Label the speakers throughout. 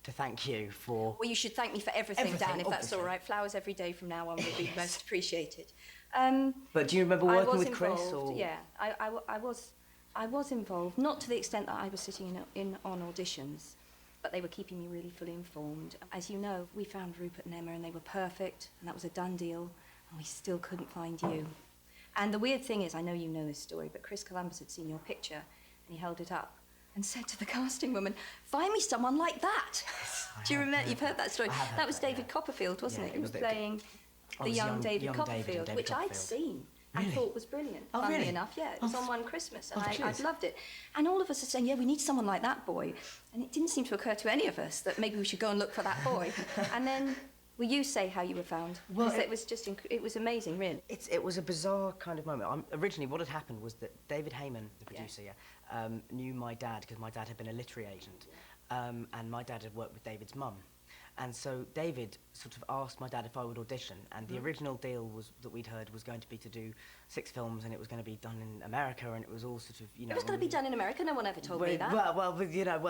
Speaker 1: to thank you for...
Speaker 2: Well, you should thank me for everything, Dan, if that's all right. Flowers every day from now on would be most appreciated.
Speaker 1: But do you remember working with Chris?
Speaker 2: Or... Yeah, I was involved, not to the extent that I was sitting in on auditions, but they were keeping me really fully informed. As you know, we found Rupert and Emma and they were perfect, and that was a done deal, and we still couldn't find you. And the weird thing is, I know you know this story, but Chris Columbus had seen your picture, and he held it up and said to the casting woman, "Find me someone like that." Do you remember? You've heard that story. That was David Copperfield, wasn't it? He was playing the young David Copperfield, which I'd seen and thought was brilliant.
Speaker 1: Oh,
Speaker 2: funnily
Speaker 1: really?
Speaker 2: enough, yeah. It was on one Christmas, and I'd loved it. And all of us are saying, yeah, we need someone like that boy. And it didn't seem to occur to any of us that maybe we should go and look for that boy. And then... Will you say how you were found? Well, it was just, it was amazing, really.
Speaker 1: It was a bizarre kind of moment. Originally, what had happened was that David Heyman, the producer, knew my dad, because my dad had been a literary agent, and my dad had worked with David's mum. And so David sort of asked my dad if I would audition, and the original deal that we'd heard was going to be to do 6 films, and it was going to be done in America, and it was all sort of, you know...
Speaker 2: It was going to be done in America? No one ever told me that.
Speaker 1: Well, you know,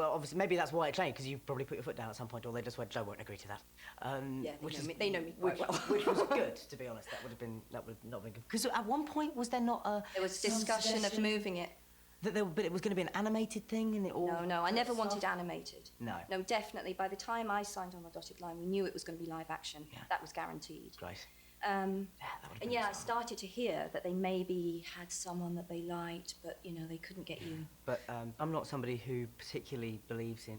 Speaker 1: obviously, maybe that's why it changed, because you probably put your foot down at some point, or they just went, Joe won't agree to that.
Speaker 2: Yeah, they know me quite well.
Speaker 1: Which was good, to be honest. That would not been good. Because at one point, was there not a...
Speaker 2: There was discussion of moving it.
Speaker 1: But it was going to be an animated thing, and it all...
Speaker 2: No, I never wanted animated.
Speaker 1: No.
Speaker 2: No, definitely. By the time I signed on the dotted line, we knew it was going to be live action. Yeah. That was guaranteed.
Speaker 1: Right.
Speaker 2: And I started to hear that they maybe had someone that they liked, but, you know, they couldn't get you.
Speaker 1: But I'm not somebody who particularly believes in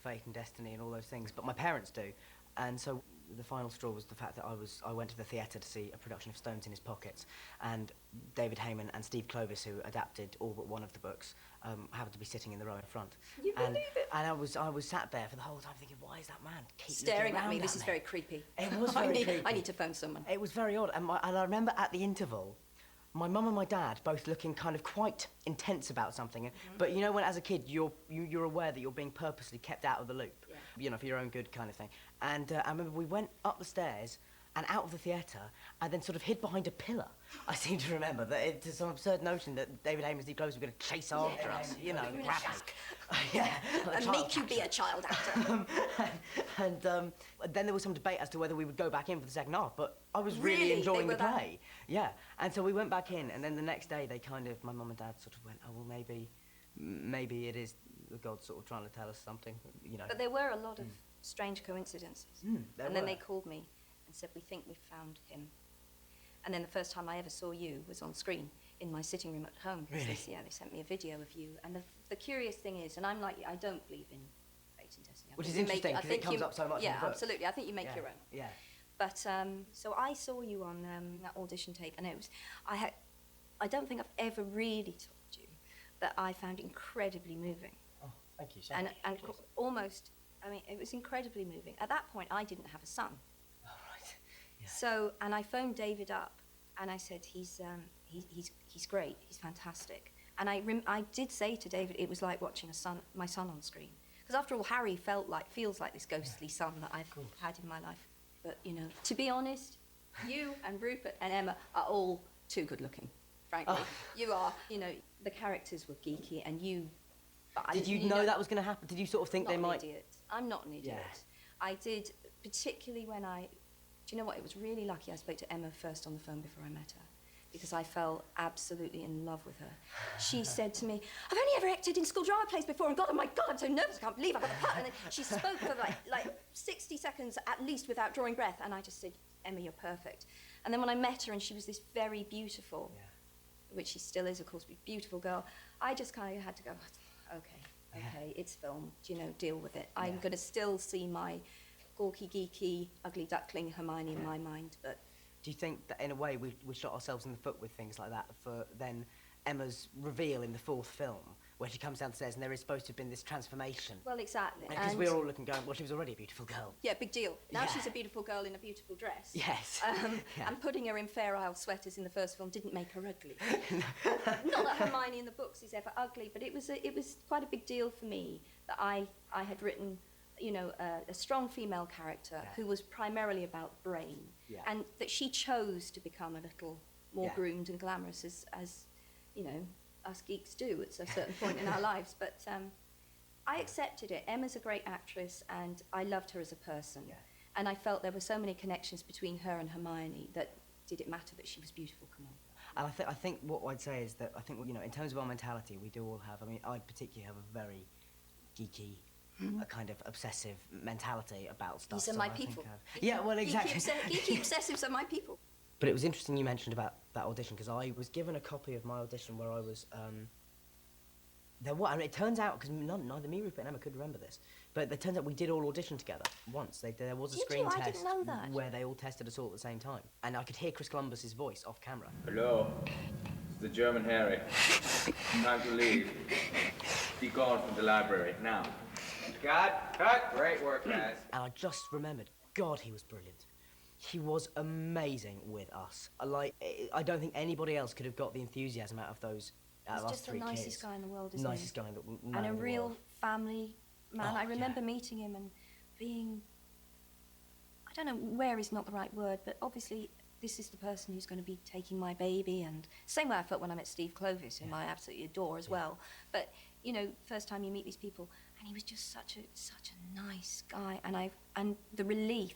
Speaker 1: fate and destiny and all those things, but my parents do. And so the final straw was the fact that I went to the theatre to see a production of Stones in His Pockets, and David Heyman and Steve Clovis, who adapted all but one of the books, happened to be sitting in the row in front.
Speaker 2: You believe it?
Speaker 1: And I was sat there for the whole time thinking, why is that man keep
Speaker 2: staring at me? This is very creepy.
Speaker 1: It was very creepy.
Speaker 2: I need to phone someone.
Speaker 1: It was very odd, and I remember at the interval, my mum and my dad both looking kind of quite intense about something. But you know, when as a kid you're aware that you're being purposely kept out of the loop, you know, for your own good kind of thing. And I remember we went up the stairs and out of the theatre, and then sort of hid behind a pillar. I seem to remember that it's some absurd notion that David Heyman and Steve Clovis were going to chase after us, you know, grab us.
Speaker 2: And make you be a child actor.
Speaker 1: And then there was some debate as to whether we would go back in for the second half, but I was really enjoying the play. Yeah, and so we went back in, and then the next day they kind of, my mum and dad sort of went, oh, well, maybe it is the God sort of trying to tell us something, you know.
Speaker 2: But there were a lot of strange coincidences. And then they called me and said, we think we've found him. And then the first time I ever saw you was on screen in my sitting room at home.
Speaker 1: Really?
Speaker 2: They sent me a video of you. And the curious thing is, and I'm like, I don't believe in fate and destiny.
Speaker 1: Which is interesting, because it comes up so much in the book.
Speaker 2: Yeah, absolutely. I think you make your own.
Speaker 1: Yeah.
Speaker 2: But, so I saw you on that audition tape, and it was, I don't think I've ever really told you that I found incredibly moving.
Speaker 1: Oh, thank you so much.
Speaker 2: And almost, I mean, it was incredibly moving. At that point, I didn't have a son.
Speaker 1: Oh, right. Yeah.
Speaker 2: So, and I phoned David up, and I said, he's great, he's fantastic. And I did say to David, it was like watching my son on screen. Because after all, Harry feels like this ghostly son that I've had in my life. But, you know, to be honest, you and Rupert and Emma are all too good looking, frankly. Oh. You are, you know, the characters were geeky, and you...
Speaker 1: Did you know that was going to happen? Did you sort of think they might...
Speaker 2: I'm not an idiot. Yeah. I did, particularly when do you know what, it was really lucky I spoke to Emma first on the phone before I met her, because I fell absolutely in love with her. She said to me, I've only ever acted in school drama plays before, and God, oh my God, I'm so nervous, I can't believe I got the part. And then she spoke for like 60 seconds at least without drawing breath, and I just said, Emma, you're perfect. And then when I met her, and she was this very beautiful, which she still is, of course, beautiful girl, I just kind of had to go, okay, it's film, you know, deal with it. I'm going to still see my gawky, geeky, ugly duckling Hermione in my mind, but...
Speaker 1: Do you think that, in a way, we shot ourselves in the foot with things like that for then Emma's reveal in the 4th film, where she comes downstairs and there is supposed to have been this transformation?
Speaker 2: Well, exactly.
Speaker 1: Because we're all looking going, well, she was already a beautiful girl.
Speaker 2: Yeah, big deal. Now she's a beautiful girl in a beautiful dress.
Speaker 1: Yes.
Speaker 2: And putting her in Fair Isle sweaters in the first film didn't make her ugly. Not that Hermione in the books is ever ugly, but it was quite a big deal for me that I had written, you know, a strong female character who was primarily about brain, and that she chose to become a little more groomed and glamorous as you know, us geeks do at a certain point in our lives. But I accepted it. Emma's a great actress, and I loved her as a person.
Speaker 1: Yeah.
Speaker 2: And I felt there were so many connections between her and Hermione that did it matter that she was beautiful? Come on.
Speaker 1: And I think what I'd say is that I think, you know, in terms of our mentality, we do all have, I mean, I particularly have a very geeky, a kind of obsessive mentality about stuff.
Speaker 2: These are
Speaker 1: so
Speaker 2: my
Speaker 1: I think
Speaker 2: people.
Speaker 1: yeah, well, exactly.
Speaker 2: Geeky obsessives are my people.
Speaker 1: But it was interesting you mentioned about that audition, because I was given a copy of my audition where I was, I mean, it turns out, because neither me, Rupert, and Emma could remember this, but it turns out we did all audition together once. There was a
Speaker 2: Did
Speaker 1: screen
Speaker 2: you? I
Speaker 1: test
Speaker 2: didn't know that.
Speaker 1: where they all tested us all at the same time. And I could hear Chris Columbus's voice off camera.
Speaker 3: Hello, it's the German Harry. Time to leave. Be gone from the library, now. Cut! Great work, guys.
Speaker 1: And I just remembered, God, he was brilliant. He was amazing with us. I don't think anybody else could have got the enthusiasm out of those.
Speaker 2: He's just the nicest
Speaker 1: kids.
Speaker 2: guy in the world, isn't he?
Speaker 1: Nicest guy in the world.
Speaker 2: And a real family man.
Speaker 1: Oh,
Speaker 2: I remember
Speaker 1: yeah.
Speaker 2: meeting him and being, I don't know where is not the right word, but obviously this is the person who's going to be taking my baby. And same way I felt when I met Steve Clovis, whom I absolutely adore as well. But you know, first time you meet these people, and he was just such a nice guy. And the relief,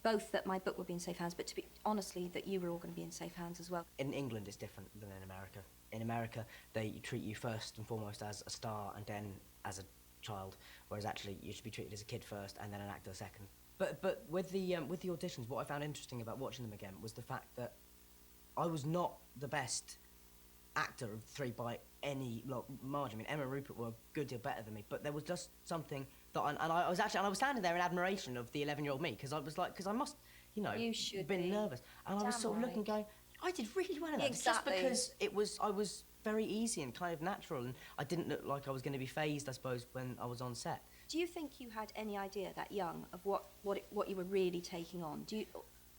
Speaker 2: both that my book would be in safe hands, but to be honestly that you were all going to be in safe hands as well.
Speaker 1: In England, it's different than in America. In America, they treat you first and foremost as a star and then as a child, whereas actually you should be treated as a kid first and then an actor second. But with the auditions, what I found interesting about watching them again was the fact that I was not the best actor of the three by any margin. I mean, Emma and Rupert were a good deal better than me, but there was just something that I was standing there in admiration of the 11-year-old me, because I was like, because I must, you know,
Speaker 2: You should
Speaker 1: been
Speaker 2: be.
Speaker 1: nervous, and I was
Speaker 2: Damn
Speaker 1: sort of looking,
Speaker 2: right.
Speaker 1: going, I did really well in that,
Speaker 2: Exactly.
Speaker 1: just because I was very easy and kind of natural, and I didn't look like I was going to be phased, I suppose, when I was on set.
Speaker 2: Do you think you had any idea that young of what you were really taking on? Do you?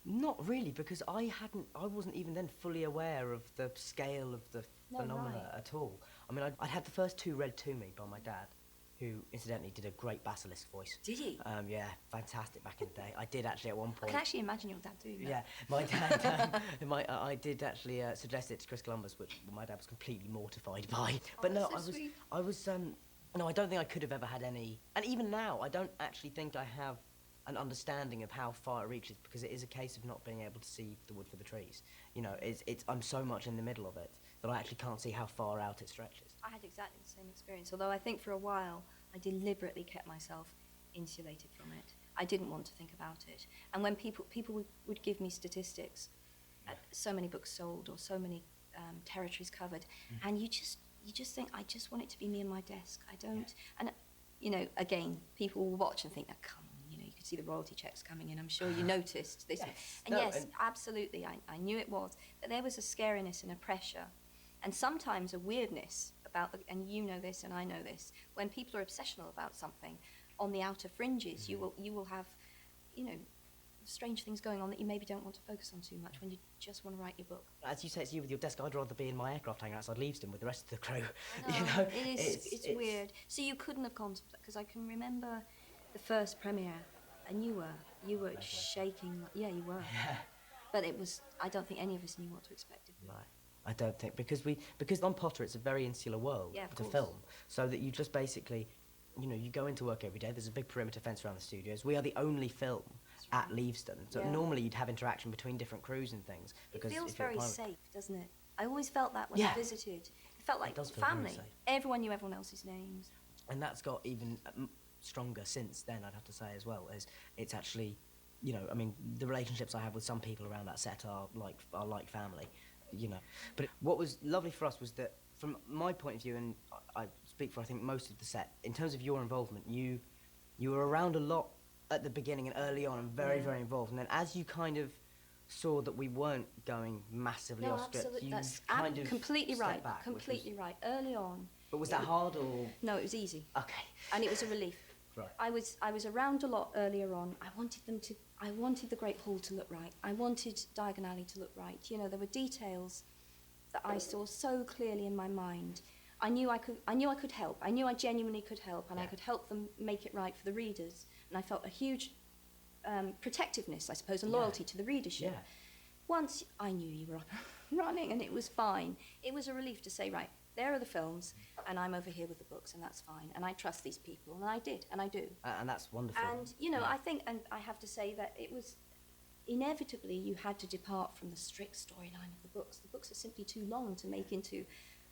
Speaker 1: Not really, because I wasn't even then fully aware of the scale of the
Speaker 2: No,
Speaker 1: phenomena
Speaker 2: right.
Speaker 1: at all. I mean, I'd had the first two read to me by my dad, who incidentally did a great basilisk voice.
Speaker 2: Did he?
Speaker 1: Yeah, fantastic back in the day. I did actually at one
Speaker 2: I
Speaker 1: point.
Speaker 2: can actually imagine your dad doing that.
Speaker 1: Yeah, my dad, I did actually suggest it to Chris Columbus, which my dad was completely mortified by. But no,
Speaker 2: that's so sweet.
Speaker 1: No, I don't think I could have ever had any, and even now, I don't actually think I have an understanding of how far it reaches, because it is a case of not being able to see the wood for the trees. You know, I'm so much in the middle of it that I actually can't see how far out it stretches.
Speaker 2: I had exactly the same experience, although I think for a while I deliberately kept myself insulated from it. I didn't want to think about it. And when people would give me statistics, so many books sold or so many territories covered, and you just think, I just want it to be me and my desk. I don't, and you know, again, people will watch and think, oh, come on, you know, you could see the royalty checks coming in. I'm sure you noticed this.
Speaker 1: Yes.
Speaker 2: And
Speaker 1: No,
Speaker 2: yes,
Speaker 1: and-
Speaker 2: absolutely, I knew it was, but there was a scariness and a pressure, and sometimes a weirdness about, and you know this and I know this, when people are obsessional about something, on the outer fringes, you will have, you know, strange things going on that you maybe don't want to focus on too much when you just want to write your book.
Speaker 1: As you say, it's you with your desk. I'd rather be in my aircraft hangar outside Leavesden with the rest of the crew.
Speaker 2: No,
Speaker 1: You know,
Speaker 2: it's weird. So you couldn't have contemplated, because I can remember the first premiere, and you were shaking. Yeah, you were.
Speaker 1: Yeah.
Speaker 2: But it was. I don't think any of us knew what to expect of it.
Speaker 1: Right. I don't think, because on Potter it's a very insular world
Speaker 2: Yeah, of
Speaker 1: to
Speaker 2: course.
Speaker 1: film, so that you just basically, you know, you go into work every day. There's a big perimeter fence around the studios. We are the only film at Leavesden, so
Speaker 2: Yeah.
Speaker 1: normally you'd have interaction between different crews and things.
Speaker 2: It
Speaker 1: Because
Speaker 2: feels
Speaker 1: if you're at
Speaker 2: very
Speaker 1: Pirate-
Speaker 2: safe, doesn't it? I always felt that when
Speaker 1: Yeah.
Speaker 2: I visited. It felt like
Speaker 1: does feel very
Speaker 2: family.
Speaker 1: safe.
Speaker 2: Everyone knew everyone else's names.
Speaker 1: And that's got even stronger since then, I'd have to say as well, as it's actually, you know, I mean, the relationships I have with some people around that set are like family, you know. But what was lovely for us was that, from my point of view, and I speak for I think most of the set, in terms of your involvement, you were around a lot at the beginning and early on, and very,
Speaker 2: Yeah.
Speaker 1: very involved. And then as you kind of saw that we weren't going massively
Speaker 2: No,
Speaker 1: off script,
Speaker 2: absolutely.
Speaker 1: you
Speaker 2: That's
Speaker 1: kind of
Speaker 2: completely
Speaker 1: stepped
Speaker 2: right.
Speaker 1: back, which was-
Speaker 2: Completely right. Early on.
Speaker 1: But was that hard or?
Speaker 2: No, it was easy.
Speaker 1: Okay.
Speaker 2: And it was a relief.
Speaker 1: Right.
Speaker 2: I was around a lot earlier on. I wanted the Great Hall to look right. I wanted Diagon Alley to look right. You know, there were details that I saw so clearly in my mind. I knew I could help. I knew I genuinely could help, and I
Speaker 1: Yeah.
Speaker 2: could help them make it right for the readers. And I felt a huge protectiveness, I suppose, and
Speaker 1: Yeah.
Speaker 2: loyalty to the readership.
Speaker 1: Yeah.
Speaker 2: Once I knew you were up and running, and it was fine. It was a relief to say, right, there are the films, and I'm over here with the books, and that's fine. And I trust these people, and I did, and I do.
Speaker 1: And that's wonderful.
Speaker 2: And, you know, I think, and I have to say that it was inevitably you had to depart from the strict storyline of the books. The books are simply too long to make into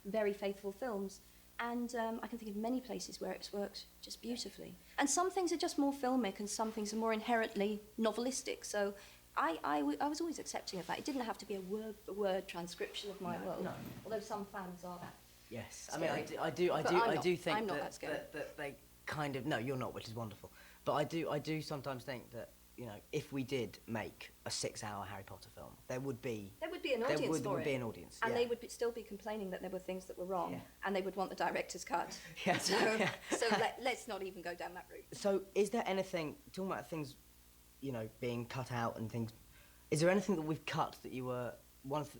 Speaker 2: very faithful films. And I can think of many places where it's worked just beautifully. And some things are just more filmic, and some things are more inherently novelistic. So I was always accepting of that. It didn't have to be a word-for-word transcription of my world, although some fans are that.
Speaker 1: Yes,
Speaker 2: Scary.
Speaker 1: I mean, I do think
Speaker 2: I'm not
Speaker 1: that,
Speaker 2: that scary.
Speaker 1: that they kind of, no, you're not, which is wonderful. But I do sometimes think that, you know, if we did make a 6-hour Harry Potter film, there would be
Speaker 2: an audience
Speaker 1: there
Speaker 2: for
Speaker 1: would
Speaker 2: it.
Speaker 1: be an audience,
Speaker 2: And
Speaker 1: yeah.
Speaker 2: they would still be complaining that there were things that were wrong, and they would want the director's cut.
Speaker 1: Yeah.
Speaker 2: So,
Speaker 1: Yeah.
Speaker 2: so let's not even go down that route.
Speaker 1: So, is there anything, talking about things, you know, being cut out and things, is there anything that we've cut that you were,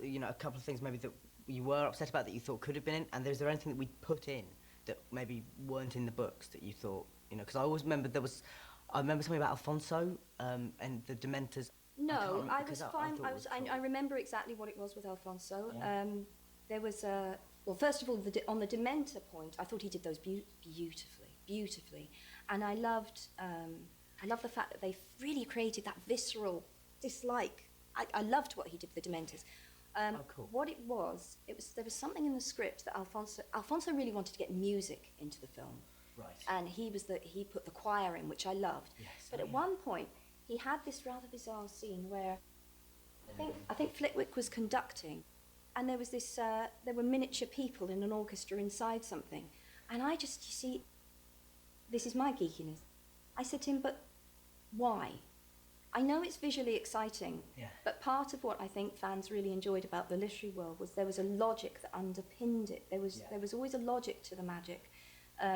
Speaker 1: you know, a couple of things maybe that you were upset about that you thought could have been in, and is there anything that we put in that maybe weren't in the books that you thought, you know, because I always remember I remember something about Alfonso and the Dementors.
Speaker 2: No, I was
Speaker 1: thought
Speaker 2: fine.
Speaker 1: it was cool.
Speaker 2: I remember exactly what it was with Alfonso.
Speaker 1: Yeah.
Speaker 2: There was a, well, first of all, on the Dementor point, I thought he did those beautifully. And I loved the fact that they really created that visceral dislike. I loved what he did with the Dementors.
Speaker 1: Cool.
Speaker 2: What it was, there was something in the script that Alfonso really wanted to get music into the film.
Speaker 1: Right.
Speaker 2: And he put the choir in, which I loved.
Speaker 1: Yes,
Speaker 2: But at one point, he had this rather bizarre scene where I think Flitwick was conducting, and there was this there were miniature people in an orchestra inside something, and you see, this is my geekiness. I said to him, but why? I know it's visually exciting, but part of what I think fans really enjoyed about the literary world was there was a logic that underpinned it. There was always a logic to the magic,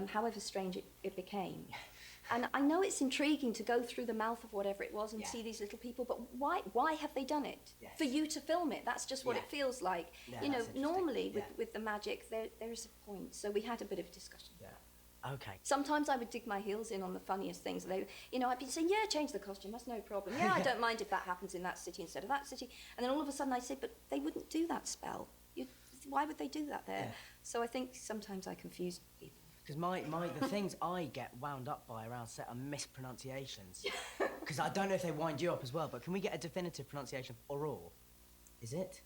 Speaker 2: however strange it became. And I know it's intriguing to go through the mouth of whatever it was and see these little people, but why have they done it?
Speaker 1: Yes.
Speaker 2: For you to film it. That's just what it feels like.
Speaker 1: Yeah,
Speaker 2: you know,
Speaker 1: that's interesting.
Speaker 2: normally with the magic, there is a point. So we had a bit of discussion.
Speaker 1: Yeah. Okay.
Speaker 2: Sometimes I would dig my heels in on the funniest things. I'd be saying, yeah, change the costume, that's no problem. Yeah, I don't mind if that happens in that city instead of that city. And then all of a sudden I'd say, but they wouldn't do that spell. Why would they do that there?
Speaker 1: Yeah.
Speaker 2: So I think sometimes I confuse people.
Speaker 1: Because the things I get wound up by around set are mispronunciations. Because I don't know if they wind you up as well, but can we get a definitive pronunciation of Aurora? Is it?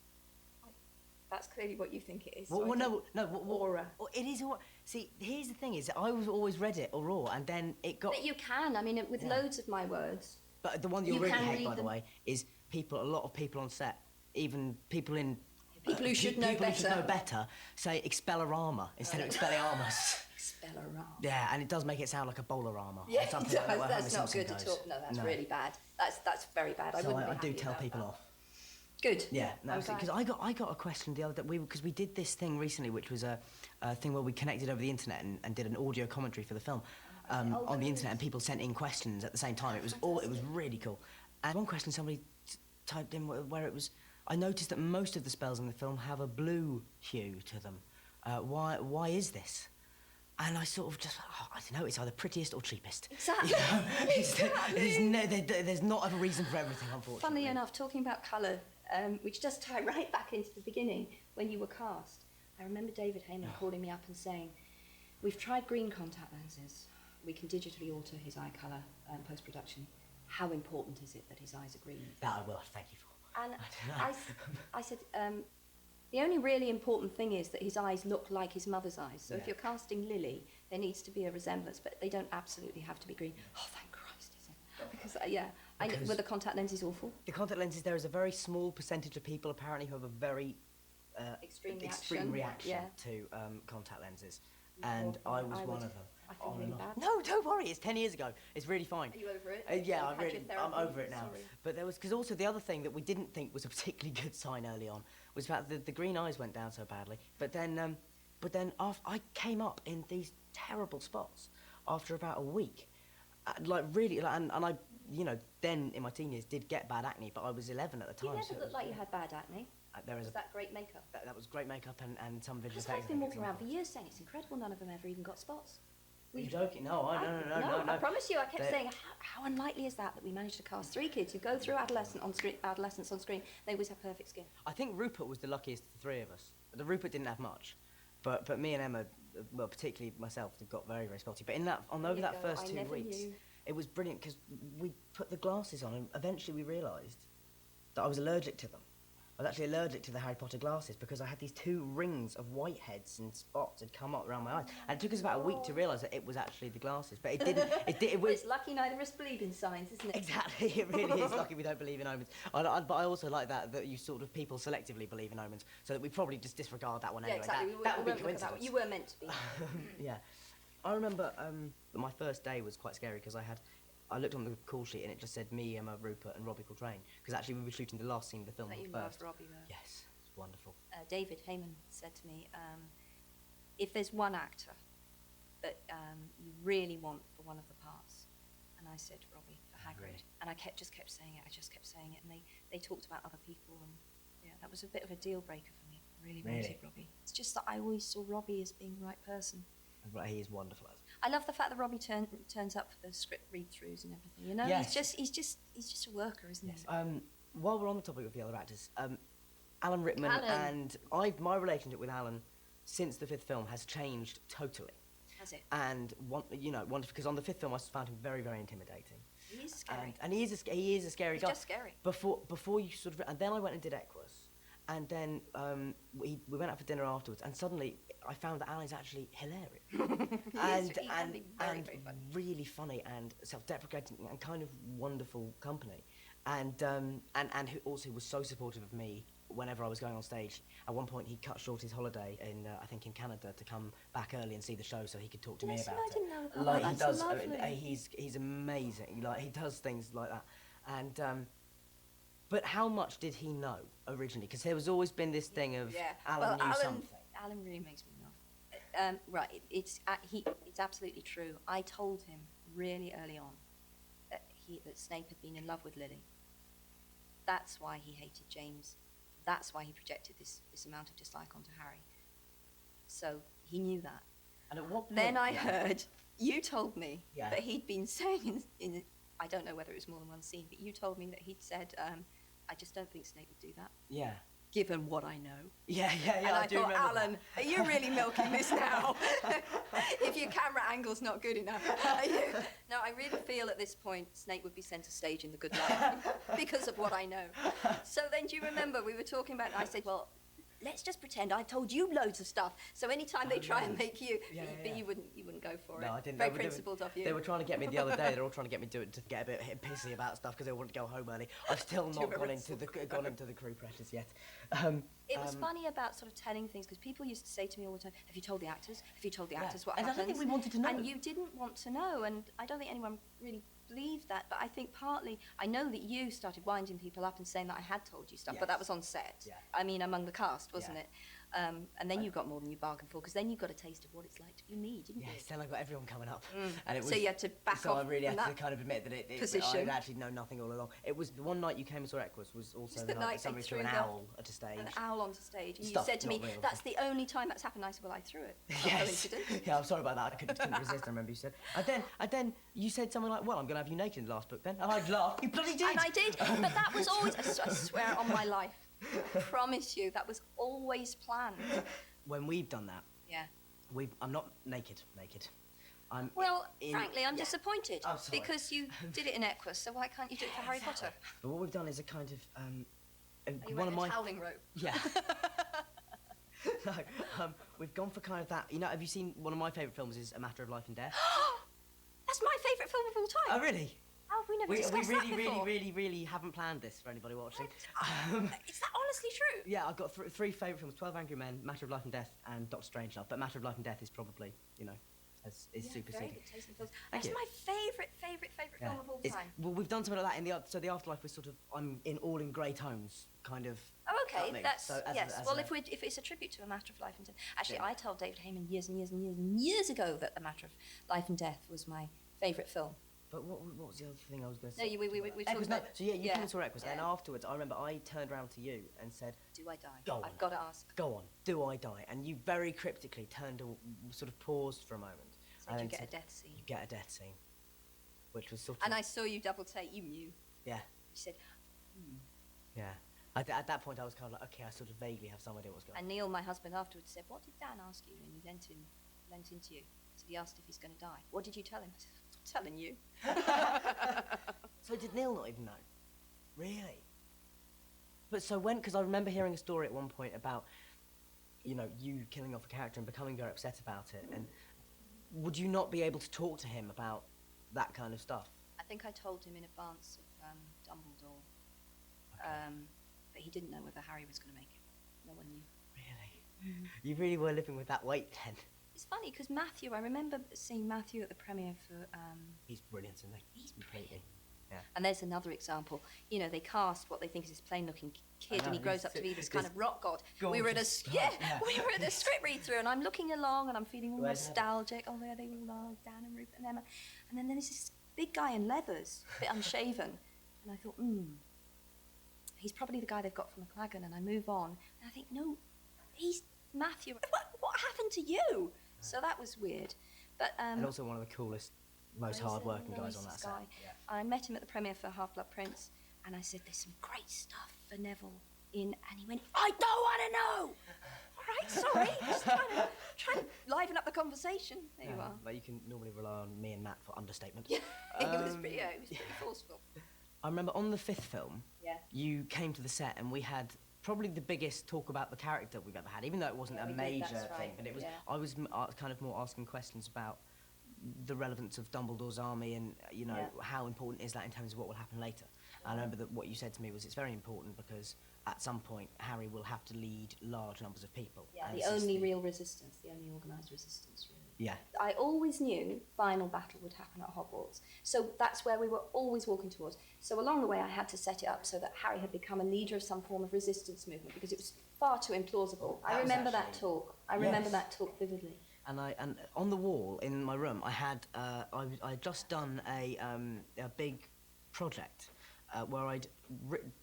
Speaker 2: That's clearly what you think it is.
Speaker 1: Well,
Speaker 2: so
Speaker 1: Aura. It is Aura. See, here's the thing: is that I always read it Aurora, and then it got.
Speaker 2: But you can. I mean, with loads of my words.
Speaker 1: But the one that you
Speaker 2: You
Speaker 1: really
Speaker 2: can
Speaker 1: hate,
Speaker 2: read
Speaker 1: by the
Speaker 2: them.
Speaker 1: way, is a lot of people on set, even people in.
Speaker 2: People who should know
Speaker 1: people who should
Speaker 2: better.
Speaker 1: know better say Expelliarmus instead of Expelliarmus.
Speaker 2: Expelliarmus.
Speaker 1: Yeah, and it does make it sound like a bowlerama.
Speaker 2: Yeah,
Speaker 1: or
Speaker 2: it
Speaker 1: something like that,
Speaker 2: does.
Speaker 1: where
Speaker 2: That's
Speaker 1: Homer
Speaker 2: not good
Speaker 1: Simpson
Speaker 2: at all.
Speaker 1: goes.
Speaker 2: No, that's really bad. That's very bad. I
Speaker 1: So
Speaker 2: wouldn't be
Speaker 1: I do
Speaker 2: happy
Speaker 1: tell
Speaker 2: about
Speaker 1: people
Speaker 2: that.
Speaker 1: off.
Speaker 2: Good.
Speaker 1: Yeah, no,
Speaker 2: I'm
Speaker 1: because
Speaker 2: glad.
Speaker 1: I got a question the other day because we did this thing recently, which was a thing where we connected over the internet and did an audio commentary for the film on the internet, and people sent in questions at the same time. It was really cool. And one question somebody typed in where it was, I noticed that most of the spells in the film have a blue hue to them. Why is this? And I sort of just, I don't know, it's either prettiest or cheapest.
Speaker 2: Exactly.
Speaker 1: You know?
Speaker 2: Exactly.
Speaker 1: There's not a reason for everything, unfortunately.
Speaker 2: Funnily enough, talking about colour, which does tie right back into the beginning when you were cast, I remember David Heyman calling me up and saying, we've tried green contact lenses. We can digitally alter his eye colour post-production. How important is it that his eyes are green?
Speaker 1: That I will, thank you for.
Speaker 2: And I said, the only really important thing is that his eyes look like his mother's eyes. So if you're casting Lily, there needs to be a resemblance, but they don't absolutely have to be green. Oh, thank Christ, is it? Because, were the contact lenses awful?
Speaker 1: The contact lenses, there is a very small percentage of people apparently who have a very
Speaker 2: Extreme
Speaker 1: reaction
Speaker 2: yeah.
Speaker 1: to contact lenses. And I was one of them.
Speaker 2: I feel really bad.
Speaker 1: No, don't worry, it's 10 years ago. It's really fine.
Speaker 2: Are you over it?
Speaker 1: Yeah,
Speaker 2: You've had your
Speaker 1: I'm
Speaker 2: therapy?
Speaker 1: over it now.
Speaker 2: Sorry.
Speaker 1: But there was, because also the other thing that we didn't think was a particularly good sign early on was about the green eyes went down so badly. But then after I came up in these terrible spots after about a week. And I, you know, then in my teen years did get bad acne, but I was 11 at the time.
Speaker 2: You
Speaker 1: so
Speaker 2: never looked like you had bad acne.
Speaker 1: There is
Speaker 2: Was that great makeup?
Speaker 1: that was great makeup and some visual
Speaker 2: Because
Speaker 1: effects.
Speaker 2: I've been walking around for years saying it's incredible none of them ever even got spots.
Speaker 1: You're joking? No, no.
Speaker 2: I promise you, I kept saying, how unlikely is that we managed to cast 3 kids who go through adolescence on screen, they always have perfect skin.
Speaker 1: I think Rupert was the luckiest of the 3 of us. The Rupert didn't have much. But me and Emma, well, particularly myself, have got very, very spotty. But over
Speaker 2: you
Speaker 1: that
Speaker 2: go.
Speaker 1: first
Speaker 2: I
Speaker 1: 2
Speaker 2: never
Speaker 1: weeks,
Speaker 2: knew.
Speaker 1: it was brilliant because we put the glasses on, and eventually we realised that I was allergic to them. I was actually allergic to the Harry Potter glasses because I had these 2 rings of whiteheads and spots had come up around my eyes, and it took us about a week to realise that it was actually the glasses. But it didn't. It was
Speaker 2: It's lucky neither of us believe in signs, isn't it?
Speaker 1: exactly. It really is lucky we don't believe in omens. But I also like that you sort of people selectively believe in omens, so that we probably just disregard that one
Speaker 2: Yeah,
Speaker 1: anyway.
Speaker 2: exactly.
Speaker 1: That would be
Speaker 2: won't look at that one.
Speaker 1: coincidence.
Speaker 2: You were meant to be.
Speaker 1: Yeah, I remember my first day was quite scary because I looked on the call sheet and it just said me, Emma, Rupert, and Robbie Coltrane because actually we were shooting the last scene of the film
Speaker 2: But you
Speaker 1: first.
Speaker 2: loved Robbie though.
Speaker 1: Yes, it's wonderful.
Speaker 2: David Heyman said to me, if there's one actor that you really want for one of the parts, and I said Robbie for Hagrid,
Speaker 1: Really?
Speaker 2: and I just kept saying it, and they talked about other people, and yeah, that was a bit of a deal breaker for me. I really wanted Robbie. It's just that I always saw Robbie as being the right person.
Speaker 1: Right, he is wonderful.
Speaker 2: I love the fact that Robbie turns up for the script read-throughs and everything. You know,
Speaker 1: Yes.
Speaker 2: he's just a worker, isn't
Speaker 1: Yes.
Speaker 2: he?
Speaker 1: While we're on the topic of the other actors, Alan Rickman
Speaker 2: Alan.
Speaker 1: and my relationship with Alan since the 5th film has changed totally.
Speaker 2: Has it?
Speaker 1: And because on the 5th film I found him very, very intimidating.
Speaker 2: He is scary.
Speaker 1: And he is a scary
Speaker 2: He's
Speaker 1: guy.
Speaker 2: just scary.
Speaker 1: Before you sort of, and then I went and did Equus, and then we went out for dinner afterwards, and suddenly I found that Alan's actually hilarious,
Speaker 2: He can be very,
Speaker 1: and
Speaker 2: very funny.
Speaker 1: really funny and self-deprecating and kind of wonderful company, and who also was so supportive of me whenever I was going on stage. At one point, he cut short his holiday in I think in Canada to come back early and see the show, so he could talk to me
Speaker 2: Listen,
Speaker 1: about
Speaker 2: I
Speaker 1: it.
Speaker 2: didn't know that.
Speaker 1: Like
Speaker 2: Oh,
Speaker 1: he
Speaker 2: that's
Speaker 1: does,
Speaker 2: lovely.
Speaker 1: he's amazing. Like he does things like that, and. But how much did he know originally? Because there was always been this thing of Alan knew something.
Speaker 2: Alan really makes me laugh. Right, it's absolutely true. I told him really early on that Snape had been in love with Lily. That's why he hated James. That's why he projected this amount of dislike onto Harry. So he knew that.
Speaker 1: And at what point,
Speaker 2: Then I heard you told me
Speaker 1: Yeah.
Speaker 2: that he'd been saying in I don't know whether it was more than one scene, but you told me that he'd said, I just don't think Snape would do that,
Speaker 1: Yeah.
Speaker 2: given what I know.
Speaker 1: Yeah.
Speaker 2: And I
Speaker 1: do
Speaker 2: thought,
Speaker 1: remember
Speaker 2: Alan, are you really milking this now? If your camera angle's not good enough. No, I really feel at this point Snape would be centre stage in The Good Life because of what I know. So then do you remember we were talking about, I said, well, let's just pretend I've told you loads of stuff. So anytime they try and make you, but you wouldn't go for it.
Speaker 1: No, I didn't.
Speaker 2: Very
Speaker 1: They were
Speaker 2: principled of you.
Speaker 1: They were trying to get me the other day. They're all trying to get me to get a bit pissy about stuff because they want to go home early. I've still not gone into the crew pressures yet.
Speaker 2: It was funny about sort of telling things because people used to say to me all the time, "Have you told the actors? Have you told the actors what
Speaker 1: And
Speaker 2: happens?"
Speaker 1: I don't think we wanted to know.
Speaker 2: And you didn't want to know, and I don't think anyone really believed that. But I think partly, I know that you started winding people up and saying that I had told you stuff, but that was on set.
Speaker 1: Yeah.
Speaker 2: I mean, among the cast, wasn't
Speaker 1: Yeah.
Speaker 2: it? And then you got more than you bargained for because then you got a taste of what it's like to be me, didn't
Speaker 1: Yes,
Speaker 2: you?
Speaker 1: then I got everyone coming up, and it was.
Speaker 2: So you had to back
Speaker 1: so
Speaker 2: off
Speaker 1: I really
Speaker 2: from
Speaker 1: had to
Speaker 2: that
Speaker 1: kind of admit that I
Speaker 2: position.
Speaker 1: had actually known nothing all along. It was the one night you came and saw Equus was also
Speaker 2: Just
Speaker 1: the
Speaker 2: the
Speaker 1: night
Speaker 2: night
Speaker 1: that somebody
Speaker 2: they
Speaker 1: threw an
Speaker 2: threw the-
Speaker 1: owl at a stage.
Speaker 2: An owl onto stage, and
Speaker 1: Stuff
Speaker 2: you said to me,
Speaker 1: not real.
Speaker 2: "That's the only time that's happened." I said, "Well, I threw it." It's not
Speaker 1: Yes.
Speaker 2: coincidence.
Speaker 1: Yeah, I'm sorry about that. I couldn't resist. I remember you said. And then you said something like, "Well, I'm going to have you naked in the last book then," and I'd laugh. You bloody did.
Speaker 2: And I did, but that was always, I swear on my life, I promise you, that was always planned.
Speaker 1: When we've done that,
Speaker 2: Yeah.
Speaker 1: I'm not naked. I'm
Speaker 2: Well,
Speaker 1: in-
Speaker 2: frankly, I'm
Speaker 1: yeah.
Speaker 2: disappointed
Speaker 1: I'm sorry.
Speaker 2: because you did it in Equus, so why can't you do it for Harry
Speaker 1: Exactly.
Speaker 2: Potter?
Speaker 1: But what we've done is a kind of
Speaker 2: You
Speaker 1: one
Speaker 2: went
Speaker 1: of
Speaker 2: a
Speaker 1: my
Speaker 2: howling rope.
Speaker 1: yeah. No, we've gone for kind of that. You know, have you seen one of my favourite films? Is A Matter of Life and Death.
Speaker 2: That's my favourite film of all time.
Speaker 1: Oh, really?
Speaker 2: How have we never
Speaker 1: We
Speaker 2: discussed
Speaker 1: really,
Speaker 2: that before?
Speaker 1: really haven't planned this for anybody watching.
Speaker 2: Is that honestly true?
Speaker 1: Yeah, I've got three favourite films: 12 Angry Men, Matter of Life and Death, and Doctor Strangelove. But Matter of Life and Death is probably, is
Speaker 2: Yeah,
Speaker 1: superseded.
Speaker 2: very good taste in films.
Speaker 1: Thank
Speaker 2: That's
Speaker 1: you.
Speaker 2: my favourite film of all time.
Speaker 1: Well, we've done something like that in the Afterlife was sort of I'm in all in grey tones, kind of.
Speaker 2: Oh, okay.
Speaker 1: got me.
Speaker 2: That's
Speaker 1: So as
Speaker 2: yes.
Speaker 1: as
Speaker 2: well, if it's a tribute to A Matter of Life and Death, actually,
Speaker 1: Yeah.
Speaker 2: I told David Heyman years and years and years and years ago that A Matter of Life and Death was my favourite film.
Speaker 1: But what was the other thing I was going to
Speaker 2: No,
Speaker 1: say?
Speaker 2: we
Speaker 1: Equus,
Speaker 2: talked
Speaker 1: no.
Speaker 2: about.
Speaker 1: So yeah, you
Speaker 2: yeah,
Speaker 1: came and saw Equus, and
Speaker 2: yeah.
Speaker 1: afterwards, I remember I turned around to you and said,
Speaker 2: Do I die?
Speaker 1: Go on.
Speaker 2: I've got to ask.
Speaker 1: "Go on, do I die?" And you very cryptically sort of paused for a moment,
Speaker 2: So
Speaker 1: and
Speaker 2: you
Speaker 1: then
Speaker 2: get a
Speaker 1: said,
Speaker 2: death scene.
Speaker 1: "You get a death scene," which was sort of
Speaker 2: And I saw you double take. You knew.
Speaker 1: yeah.
Speaker 2: You said,
Speaker 1: Yeah. At that point, I was kind of like, okay, I sort of vaguely have some idea what's going on.
Speaker 2: And Neil, my husband, afterwards said, "What did Dan ask you?" And he leant into you. So he asked if he's going to die. What did you tell him? I said, "I'm not telling you."
Speaker 1: So did Neil not even know? Really? But so when, because I remember hearing a story at one point about, you know, you killing off a character and becoming very upset about it, and would you not be able to talk to him about that kind of stuff?
Speaker 2: I think I told him in advance of Dumbledore,
Speaker 1: Okay.
Speaker 2: but he didn't know whether Harry was going to make it. No one knew.
Speaker 1: Really? You really were living with that weight then?
Speaker 2: It's funny because Matthew, I remember seeing Matthew at the premiere for.
Speaker 1: He's brilliant, isn't he?
Speaker 2: He's
Speaker 1: completely. Yeah.
Speaker 2: And there's another example. You know, they cast what they think is this plain-looking kid, and he grows up to be this kind of rock god. We were at a we were at a script read-through, and I'm looking along, and I'm feeling all nostalgic. Oh, there they all are, Dan and Rupert and Emma. And then there's this big guy in leathers, a bit unshaven, and I thought, he's probably the guy they've got from McLagan. And I move on, and I think, no, he's Matthew. What happened to you? So that was weird. But
Speaker 1: and also one of the coolest, most hard-working guys on that set. Yeah.
Speaker 2: I met him at the premiere for Half-Blood Prince, and I said, "There's some great stuff for Neville in," and he went, "I don't want to know." All right, sorry, just trying to liven up the conversation. There you are.
Speaker 1: But you can normally rely on me and Matt for understatement.
Speaker 2: Yeah, he was pretty forceful.
Speaker 1: I remember on the 5th film,
Speaker 2: Yeah.
Speaker 1: you came to the set and we had probably the biggest talk about the character we've ever had, even though it wasn't a major thing,
Speaker 2: right.
Speaker 1: but it was.
Speaker 2: Yeah.
Speaker 1: I was kind of more asking questions about the relevance of Dumbledore's army and, you know, how important is that in terms of what will happen later. And I remember that what you said to me was it's very important because at some point Harry will have to lead large numbers of people.
Speaker 2: Yeah,
Speaker 1: and
Speaker 2: the only real resistance, the only organised resistance, really.
Speaker 1: Yeah.
Speaker 2: I always knew final battle would happen at Hogwarts. So that's where we were always walking towards. So along the way I had to set it up so that Harry had become a leader of some form of resistance movement because it was far too implausible. I remember that talk. I remember that talk vividly.
Speaker 1: And on the wall in my room, I had I'd just done a big project where I'd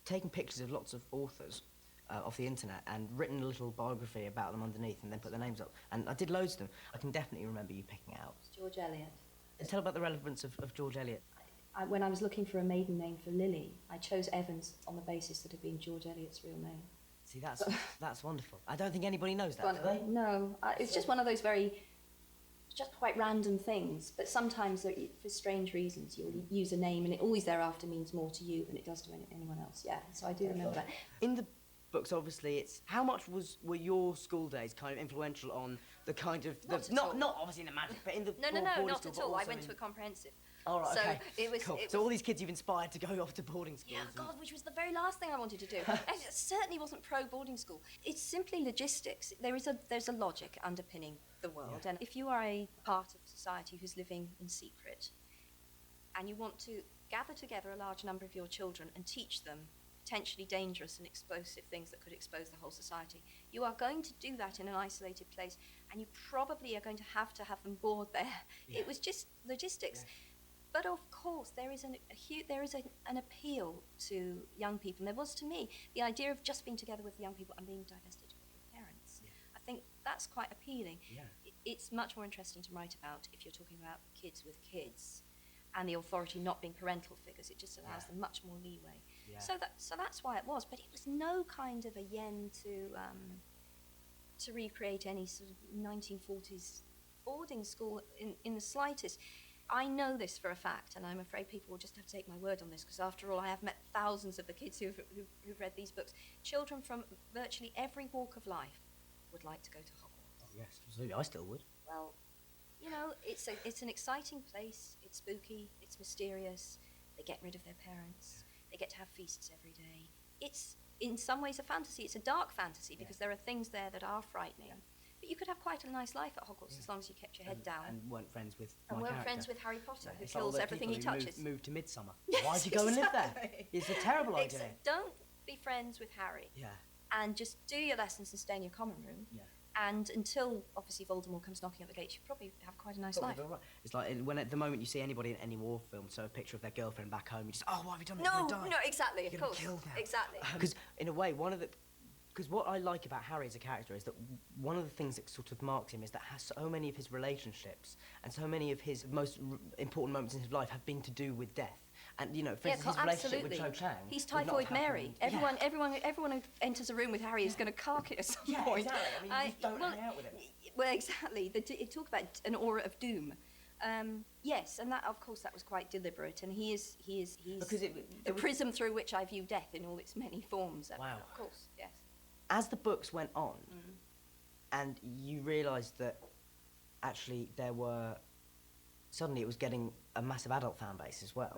Speaker 1: taken pictures of lots of authors off the internet and written a little biography about them underneath, and then put their names up. And I did loads of them. I can definitely remember you picking it out.
Speaker 2: George Eliot.
Speaker 1: And tell about the relevance of George Eliot.
Speaker 2: When I was looking for a maiden name for Lily, I chose Evans on the basis that it had been George Eliot's real name.
Speaker 1: See, that's wonderful. I don't think anybody knows that, do they?
Speaker 2: No, it's just one of those just quite random things. But sometimes, for strange reasons, you'll use a name and it always thereafter means more to you than it does to anyone else. Yeah, so I do remember that.
Speaker 1: In the books, obviously, it's how much were your school days kind of influential on the kind of not obviously in the magic, but in the
Speaker 2: no, not
Speaker 1: school,
Speaker 2: at all. I went to a comprehensive.
Speaker 1: All right,
Speaker 2: so
Speaker 1: okay.
Speaker 2: it was,
Speaker 1: cool. So all these kids you've inspired to go off to boarding schools.
Speaker 2: Yeah, God, which was the very last thing I wanted to do. It certainly wasn't pro boarding school. It's simply logistics. There's a logic underpinning the world, and if you are a part of society who's living in secret, and you want to gather together a large number of your children and teach them potentially dangerous and explosive things that could expose the whole society, you are going to do that in an isolated place, and you probably are going to have them board there. Yeah. It was just logistics. Yeah. But of course, there is an appeal to young people, and there was to me the idea of just being together with young people and being divested of your parents. Yeah. I think that's quite appealing. Yeah. It's much more interesting to write about if you're talking about kids with kids, and the authority not being parental figures. It just allows them much more leeway. Yeah. So that's why it was. But it was no kind of a yen to recreate any sort of 1940s boarding school in the slightest. I know this for a fact, and I'm afraid people will just have to take my word on this, because after all, I have met thousands of the kids who've read these books. Children from virtually every walk of life would like to go to Hogwarts.
Speaker 1: Oh, yes, absolutely. I still would.
Speaker 2: Well, you know, it's an exciting place. It's spooky. It's mysterious. They get rid of their parents. They get to have feasts every day. It's, in some ways, a fantasy. It's a dark fantasy, because there are things there that are frightening. But you could have quite a nice life at Hogwarts as long as you kept your head down.
Speaker 1: And weren't friends with
Speaker 2: friends with Harry Potter, who kills everything he touches.
Speaker 1: Moved to Midsummer. Why'd you go and live there? It's a terrible idea.
Speaker 2: Don't be friends with Harry. Yeah. And just do your lessons and stay in your common room. Yeah. And until, obviously, Voldemort comes knocking at the gates, you probably have quite a nice life.
Speaker 1: Right. It's like when at the moment you see anybody in any war film, so a picture of their girlfriend back home, you just, oh, why have you done it?
Speaker 2: No, exactly, of course.
Speaker 1: Killed now.
Speaker 2: Exactly.
Speaker 1: Because in a way, because what I like about Harry as a character is that one of the things that sort of marks him is that so many of his relationships and so many of his most important moments in his life have been to do with death. And for instance, his relationship with Cho Chang.
Speaker 2: He's
Speaker 1: would not
Speaker 2: Typhoid
Speaker 1: have
Speaker 2: Mary.
Speaker 1: happened.
Speaker 2: Everyone who enters a room with Harry is going to cark it at some
Speaker 1: Yeah,
Speaker 2: point.
Speaker 1: exactly. I mean, you just don't hang out with him.
Speaker 2: Well, exactly. It talk about an aura of doom. Yes, and that, of course, that was quite deliberate. And he's
Speaker 1: Because
Speaker 2: the prism through which I view death in all its many forms.
Speaker 1: Wow.
Speaker 2: Of course, yes.
Speaker 1: As the books went on, and you realised that actually suddenly it was getting a massive adult fan base as well.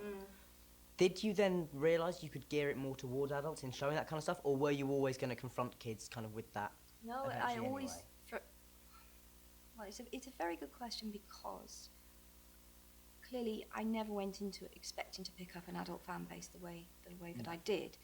Speaker 1: Did you then realise you could gear it more towards adults in showing that kind of stuff, or were you always going to confront kids kind of with that?
Speaker 2: No,
Speaker 1: eventually
Speaker 2: I always.
Speaker 1: anyway?
Speaker 2: Well, it's a very good question because clearly I never went into it expecting to pick up an adult fan base the way that I did.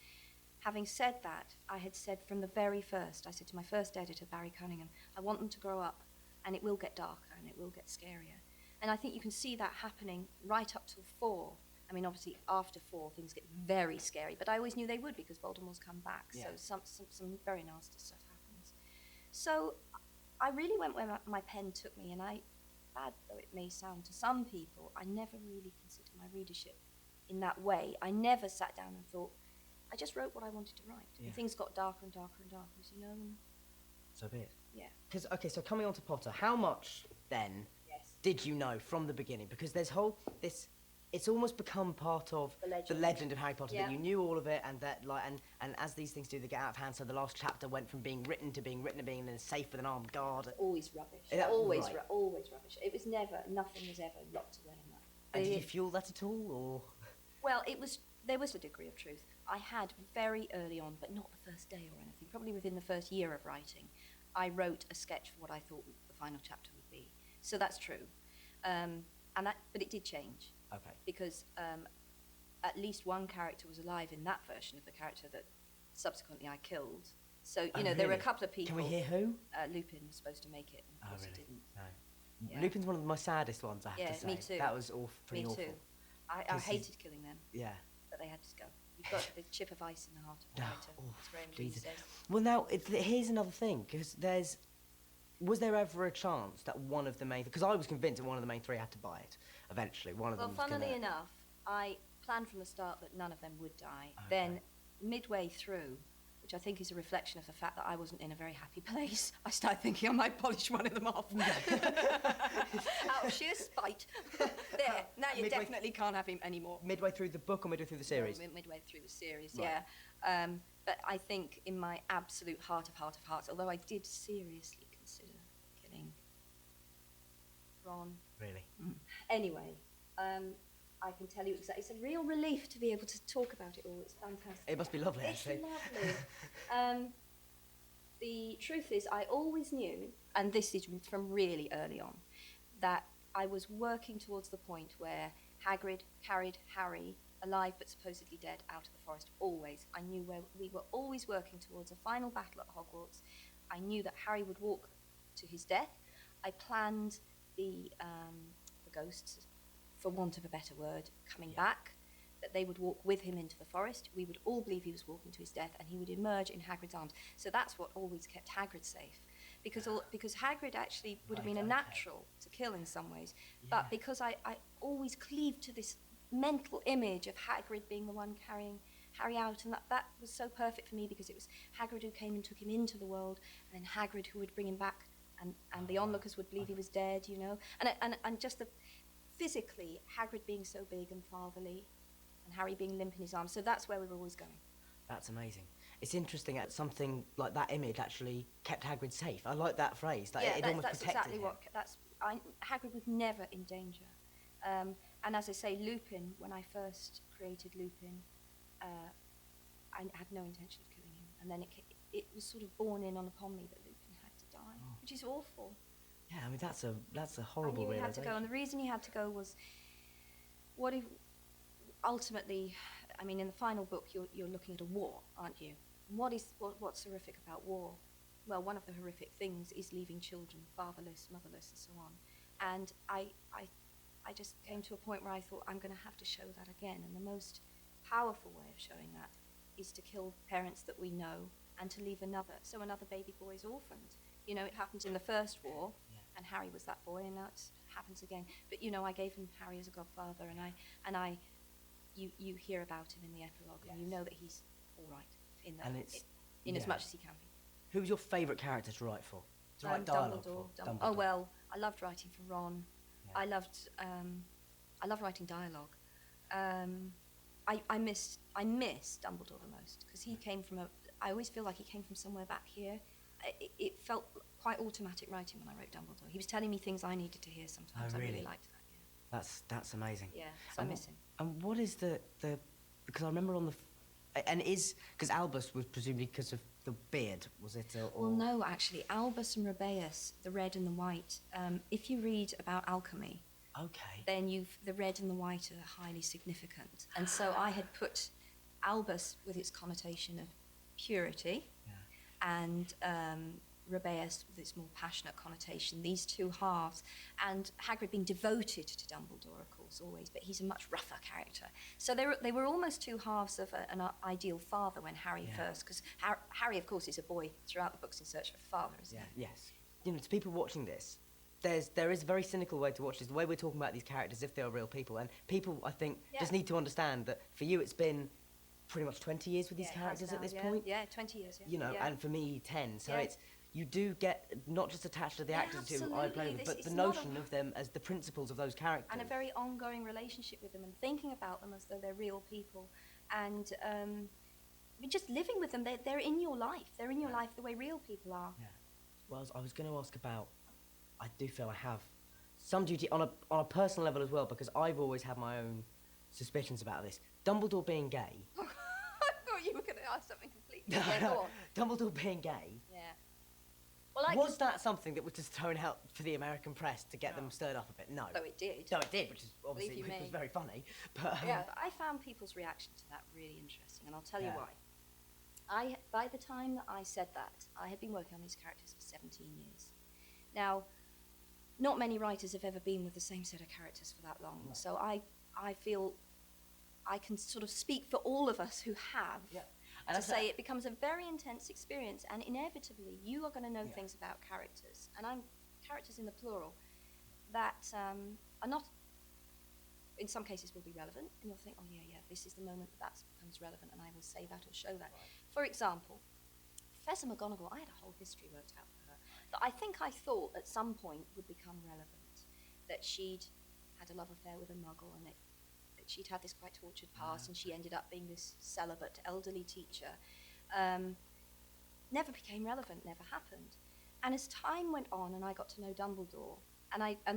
Speaker 2: Having said that, I had said from the very first, I said to my first editor, Barry Cunningham, I want them to grow up, and it will get darker and it will get scarier. And I think you can see that happening right up till 4. I mean, obviously, after 4, things get very scary, but I always knew they would because Voldemort's come back, so some very nasty stuff happens. So I really went where my pen took me, and bad though it may sound to some people, I never really considered my readership in that way. I never sat down and thought, I just wrote what I wanted to write. And things got darker and darker and darker, as you know. And
Speaker 1: so be it.
Speaker 2: Yeah.
Speaker 1: Because, okay, so coming on to Potter, how much then did you know from the beginning? Because there's it's almost become part of the legend of Harry Potter that you knew all of it, and that and as these things do, they get out of hand. So the last chapter went from being written to being safe with an armed guard.
Speaker 2: Always rubbish. Always rubbish. It was nothing was ever locked away in that.
Speaker 1: And did you fuel that at all, or?
Speaker 2: Well, there was a degree of truth. I had very early on, but not the first day or anything, probably within the first year of writing, I wrote a sketch for what I thought the final chapter would be. So that's true. But it did change.
Speaker 1: Okay.
Speaker 2: Because at least one character was alive in that version of the character that subsequently I killed. So, there were a couple of people.
Speaker 1: Can we hear who?
Speaker 2: Lupin was supposed to make it, and of course he didn't.
Speaker 1: No.
Speaker 2: Yeah.
Speaker 1: Lupin's one of my saddest ones, I have to say.
Speaker 2: Me too.
Speaker 1: That was pretty awful.
Speaker 2: Me too. I hated killing them.
Speaker 1: Yeah.
Speaker 2: But they had to go. You've got the chip of ice in the heart of the writer. That's Graham Greene says.
Speaker 1: Well, now, here's another thing, because was there ever a chance that one of the main... Because I was convinced that one of the main 3 had to buy it, eventually. One of them was
Speaker 2: funnily enough, I planned from the start that none of them would die.
Speaker 1: Okay.
Speaker 2: Then, midway through, which I think is a reflection of the fact that I wasn't in a very happy place, I started thinking I might polish one of them off. Out of sheer spite. There, now you definitely can't have him anymore.
Speaker 1: Midway through the book or midway through the series?
Speaker 2: Midway through the series,
Speaker 1: right.
Speaker 2: Yeah. But I think in my absolute heart of hearts, although I did seriously consider killing Ron.
Speaker 1: Really?
Speaker 2: Anyway, I can tell you exactly. It's a real relief to be able to talk about it all. It's fantastic.
Speaker 1: It must be lovely,
Speaker 2: it's
Speaker 1: actually.
Speaker 2: It's lovely. The truth is, I always knew, and this is from really early on, that I was working towards the point where Hagrid carried Harry, alive but supposedly dead, out of the forest. Always. I knew where we were always working towards a final battle at Hogwarts. I knew that Harry would walk to his death. I planned the ghosts, for want of a better word, coming back, that they would walk with him into the forest. We would all believe he was walking to his death, and he would emerge in Hagrid's arms. So that's what always kept Hagrid safe. Because Hagrid actually would have been a natural to kill in some ways. Yeah. But because I always cleaved to this mental image of Hagrid being the one carrying Harry out, and that was so perfect for me, because it was Hagrid who came and took him into the world, and then Hagrid who would bring him back, and the onlookers would believe he was dead, and just physically, Hagrid being so big and fatherly, and Harry being limp in his arms. So that's where we were always going.
Speaker 1: That's amazing. It's interesting that something like that image actually kept Hagrid safe. I like that phrase. It almost
Speaker 2: that's
Speaker 1: protected
Speaker 2: exactly
Speaker 1: him.
Speaker 2: Hagrid was never in danger. And as I say, Lupin, when I first created Lupin, I had no intention of killing him. And then it was sort of borne in upon me that Lupin had to die, which is awful.
Speaker 1: Yeah, I mean, that's a horrible realization.
Speaker 2: I knew he had to go, and the reason he had to go was, what if, ultimately, I mean, in the final book, you're looking at a war, aren't you? What's horrific about war? Well, one of the horrific things is leaving children fatherless, motherless, and so on. And I just came to a point where I thought, I'm going to have to show that again. And the most powerful way of showing that is to kill parents that we know and to leave another baby boy is orphaned. It happened in the first war, and Harry was that boy, and now it happens again. But I gave him Harry as a godfather, and I you hear about him in the epilogue, and you know that he's all right in as much as he can be.
Speaker 1: Who's your favourite character to write for? To write dialogue for?
Speaker 2: Dumbledore. Oh well, I loved writing for Ron. Yeah. I love writing dialogue. I miss Dumbledore the most because he came from I always feel like he came from somewhere back here. It felt quite automatic writing when I wrote Dumbledore. He was telling me things I needed to hear sometimes.
Speaker 1: Oh, really?
Speaker 2: I really liked that. Yeah.
Speaker 1: That's amazing.
Speaker 2: Yeah, so I miss him.
Speaker 1: And what is the because I remember on the because Albus was presumably because of the beard, was it?
Speaker 2: Well, no, actually, Albus and Rubeus, the red and the white. If you read about alchemy, then the red and the white are highly significant. And so I had put Albus with its connotation of purity, and Rubeus with its more passionate connotation, these two halves, and Hagrid being devoted to Dumbledore, of course, always, but he's a much rougher character. So they were almost two halves of an ideal father when Harry first, because Harry, of course, is a boy throughout the books in search of a father, isn't he?
Speaker 1: Yes. You know, to people watching this, there is a very cynical way to watch this, the way we're talking about these characters if they are real people, and people, I think, just need to understand that for you it's been pretty much 20 years with these characters at this point.
Speaker 2: Yeah, 20 years,
Speaker 1: You know, and for me, 10, so it's... You do get not just attached to the actors who I play with, but the notion of them as the principles of those characters.
Speaker 2: And a very ongoing relationship with them and thinking about them as though they're real people. And just living with them, they're in your life. They're in your life the way real people are.
Speaker 1: Yeah. Well, I was going to ask about, I do feel I have some duty on a personal level as well, because I've always had my own suspicions about this. Dumbledore being gay.
Speaker 2: I thought you were going to ask something completely different.
Speaker 1: Dumbledore being gay.
Speaker 2: Yeah. Well,
Speaker 1: was that something that was just thrown out for the American press to get them stirred up a bit? No.
Speaker 2: No, it did.
Speaker 1: No, it did, which is obviously was very funny. But
Speaker 2: I found people's reaction to that really interesting, and I'll tell you why. By the time that I said that, I had been working on these characters for 17 years. Now, not many writers have ever been with the same set of characters for that long, so I feel I can sort of speak for all of us who have. Yeah. And to say it becomes a very intense experience, and inevitably you are going to know things about characters, and I'm characters in the plural, that are not, in some cases will be relevant, and you'll think, oh yeah, this is the moment that becomes relevant, and I will say that or show that. Right. For example, Professor McGonagall, I had a whole history worked out for her that I thought at some point would become relevant, that she'd had a love affair with a Muggle, and she'd had this quite tortured past, and she ended up being this celibate elderly teacher. Never became relevant, never happened. And as time went on and I got to know Dumbledore,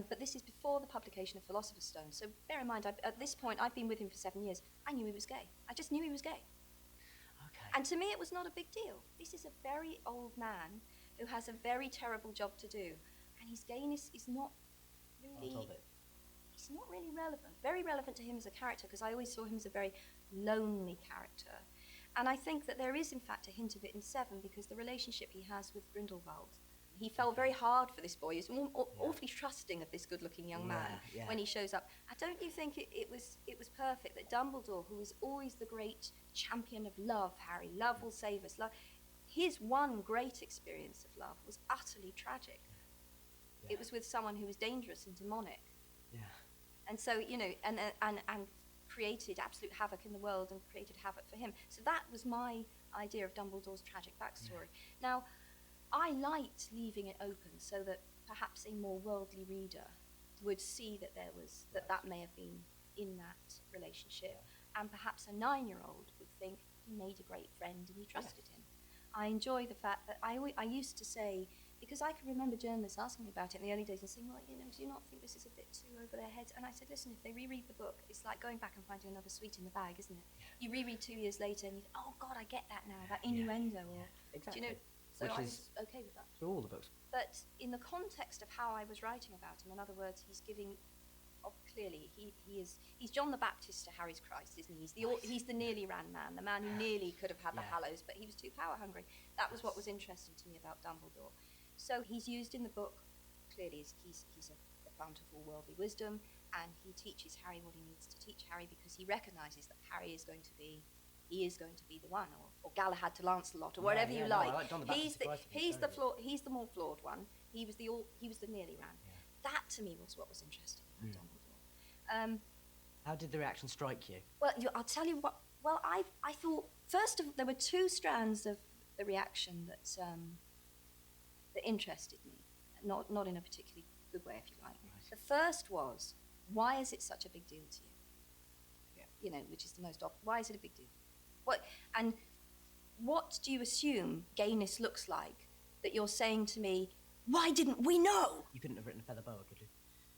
Speaker 2: but this is before the publication of Philosopher's Stone, so bear in mind, at this point, I've been with him for 7 years, I knew he was gay. I just knew he was gay. Okay. And to me, it was not a big deal. This is a very old man who has a very terrible job to do, and his gayness is not really... It's not really relevant. Very relevant to him as a character, because I always saw him as a very lonely character. And I think that there is, in fact, a hint of it in 7, because the relationship he has with Grindelwald, he fell very hard for this boy. He's awfully trusting of this good-looking young man when he shows up. Don't you think it was perfect that Dumbledore, who was always the great champion of love, Harry, love will save us, love, his one great experience of love was utterly tragic. Yeah. It was with someone who was dangerous and demonic. Yeah. And so, you know, and created absolute havoc in the world and created havoc for him. So that was my idea of Dumbledore's tragic backstory. Yeah. Now, I liked leaving it open so that perhaps a more worldly reader would see that that may have been in that relationship, and perhaps a 9-year-old would think he made a great friend and he trusted him. I enjoy the fact that I used to say, because I can remember journalists asking me about it in the early days and saying, well, you know, do you not think this is a bit too over their heads? And I said, listen, if they reread the book, it's like going back and finding another sweet in the bag, isn't it? Yeah. You reread 2 years later and you think, oh, God, I get that now, that innuendo. Or,
Speaker 1: exactly.
Speaker 2: Do you know, so I was okay with that.
Speaker 1: For all the books.
Speaker 2: But in the context of how I was writing about him, in other words, he's giving... clearly, he's John the Baptist to Harry's Christ, isn't he? He's the nearly ran man, the man who nearly could have had the Hallows, but he was too power hungry. That was what was interesting to me about Dumbledore. So he's used in the book, clearly he's a fount of all worldly wisdom, and he teaches Harry what he needs to teach Harry, because he recognises that Harry is going to be the one, or Galahad to Lancelot, or whatever you like.
Speaker 1: No, I like John the Baptist.
Speaker 2: He's the more flawed one. He was the nearly ran. Yeah. That to me was what was interesting about Dumbledore.
Speaker 1: How did the reaction strike you?
Speaker 2: Well, I'll tell you what. Well, I thought first of there were two strands of the reaction that interested me, not in a particularly good way, if you like.
Speaker 1: Right.
Speaker 2: The first was, why is it such a big deal to you?
Speaker 1: Yeah.
Speaker 2: You know, which is the most. Why is it a big deal? What do you assume gayness looks like that you're saying to me? Why didn't we know?
Speaker 1: You couldn't have written a feather boa, could you?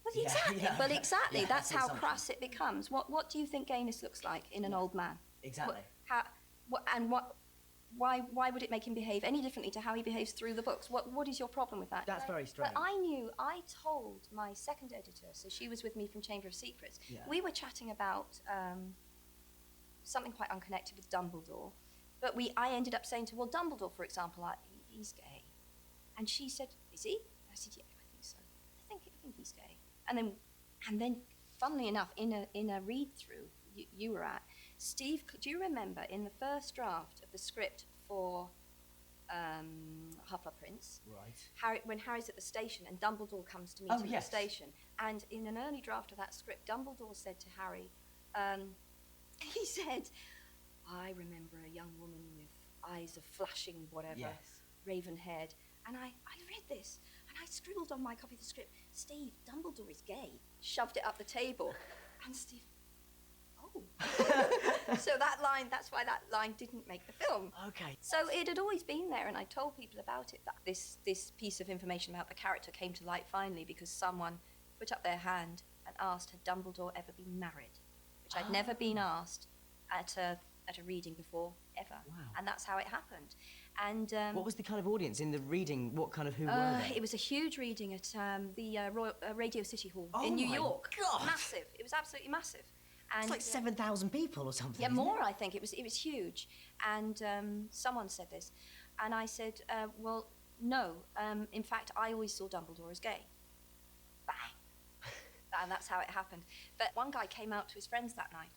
Speaker 2: Well,
Speaker 1: Yeah,
Speaker 2: exactly.
Speaker 1: yeah.
Speaker 2: Well, exactly.
Speaker 1: Yeah,
Speaker 2: that's
Speaker 1: that's
Speaker 2: how
Speaker 1: the
Speaker 2: crass it becomes. What do you think gayness looks like in an old man?
Speaker 1: Exactly.
Speaker 2: Why would it make him behave any differently to how he behaves through the books? What is your problem with that?
Speaker 1: That's very strange.
Speaker 2: But I told my second editor, so she was with me from Chamber of Secrets.
Speaker 1: Yeah.
Speaker 2: We were chatting about something quite unconnected with Dumbledore, but I ended up saying to her, well, Dumbledore, for example, he's gay. And she said, is he? I said, yeah, I think so. I think he's gay. And then, funnily enough, in a read-through you were at, Steve, do you remember in the first draft of the script for Half-Blood Prince,
Speaker 1: Right.
Speaker 2: when Harry's at the station and Dumbledore comes to meet him at the station, and in an early draft of that script, Dumbledore said to Harry, he said, I remember a young woman with eyes of flashing whatever,
Speaker 1: Yes.
Speaker 2: raven-haired, and I read this, and I scribbled on my copy of the script, Steve, Dumbledore is gay, shoved it up the table, and Steve, oh. So that's why that line didn't make the film.
Speaker 1: Okay.
Speaker 2: So it had always been there, and I told people about it, that this piece of information about the character came to light finally because someone put up their hand and asked, had Dumbledore ever been married? Which I'd never been asked at a reading before, ever.
Speaker 1: Wow.
Speaker 2: And that's how it happened. And
Speaker 1: What was the kind of audience in the reading? What kind of who were they?
Speaker 2: it was a huge reading at the Radio City Hall
Speaker 1: Oh
Speaker 2: in New
Speaker 1: my
Speaker 2: York.
Speaker 1: God.
Speaker 2: Massive. It was absolutely massive. And
Speaker 1: It's like 7,000 people or something.
Speaker 2: yeah,
Speaker 1: isn't
Speaker 2: more,
Speaker 1: it?
Speaker 2: I think. It was huge. And someone said this. And I said, well, no. In fact, I always saw Dumbledore as gay. Bang. And that's how it happened. But one guy came out to his friends that night.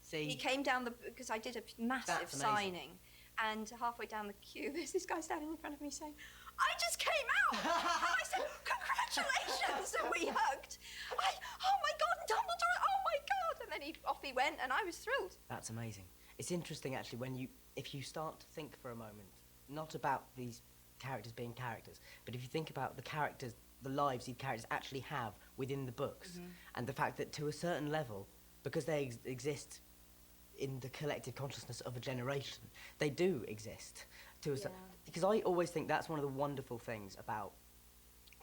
Speaker 1: See.
Speaker 2: He came down because I did a massive
Speaker 1: That's amazing.
Speaker 2: signing. And halfway down the queue, there's this guy standing in front of me saying, I just came out. And I said, congratulations. And we hugged. Oh my God, Dumbledore, oh my God. And then off he went, and I was thrilled.
Speaker 1: That's amazing. It's interesting, actually, if you start to think for a moment, not about these characters being characters, but if you think about the characters, the lives these characters actually have within the books, and the fact that to a certain level, because they exist in the collective consciousness of a generation, they do exist. Because I always think that's one of the wonderful things about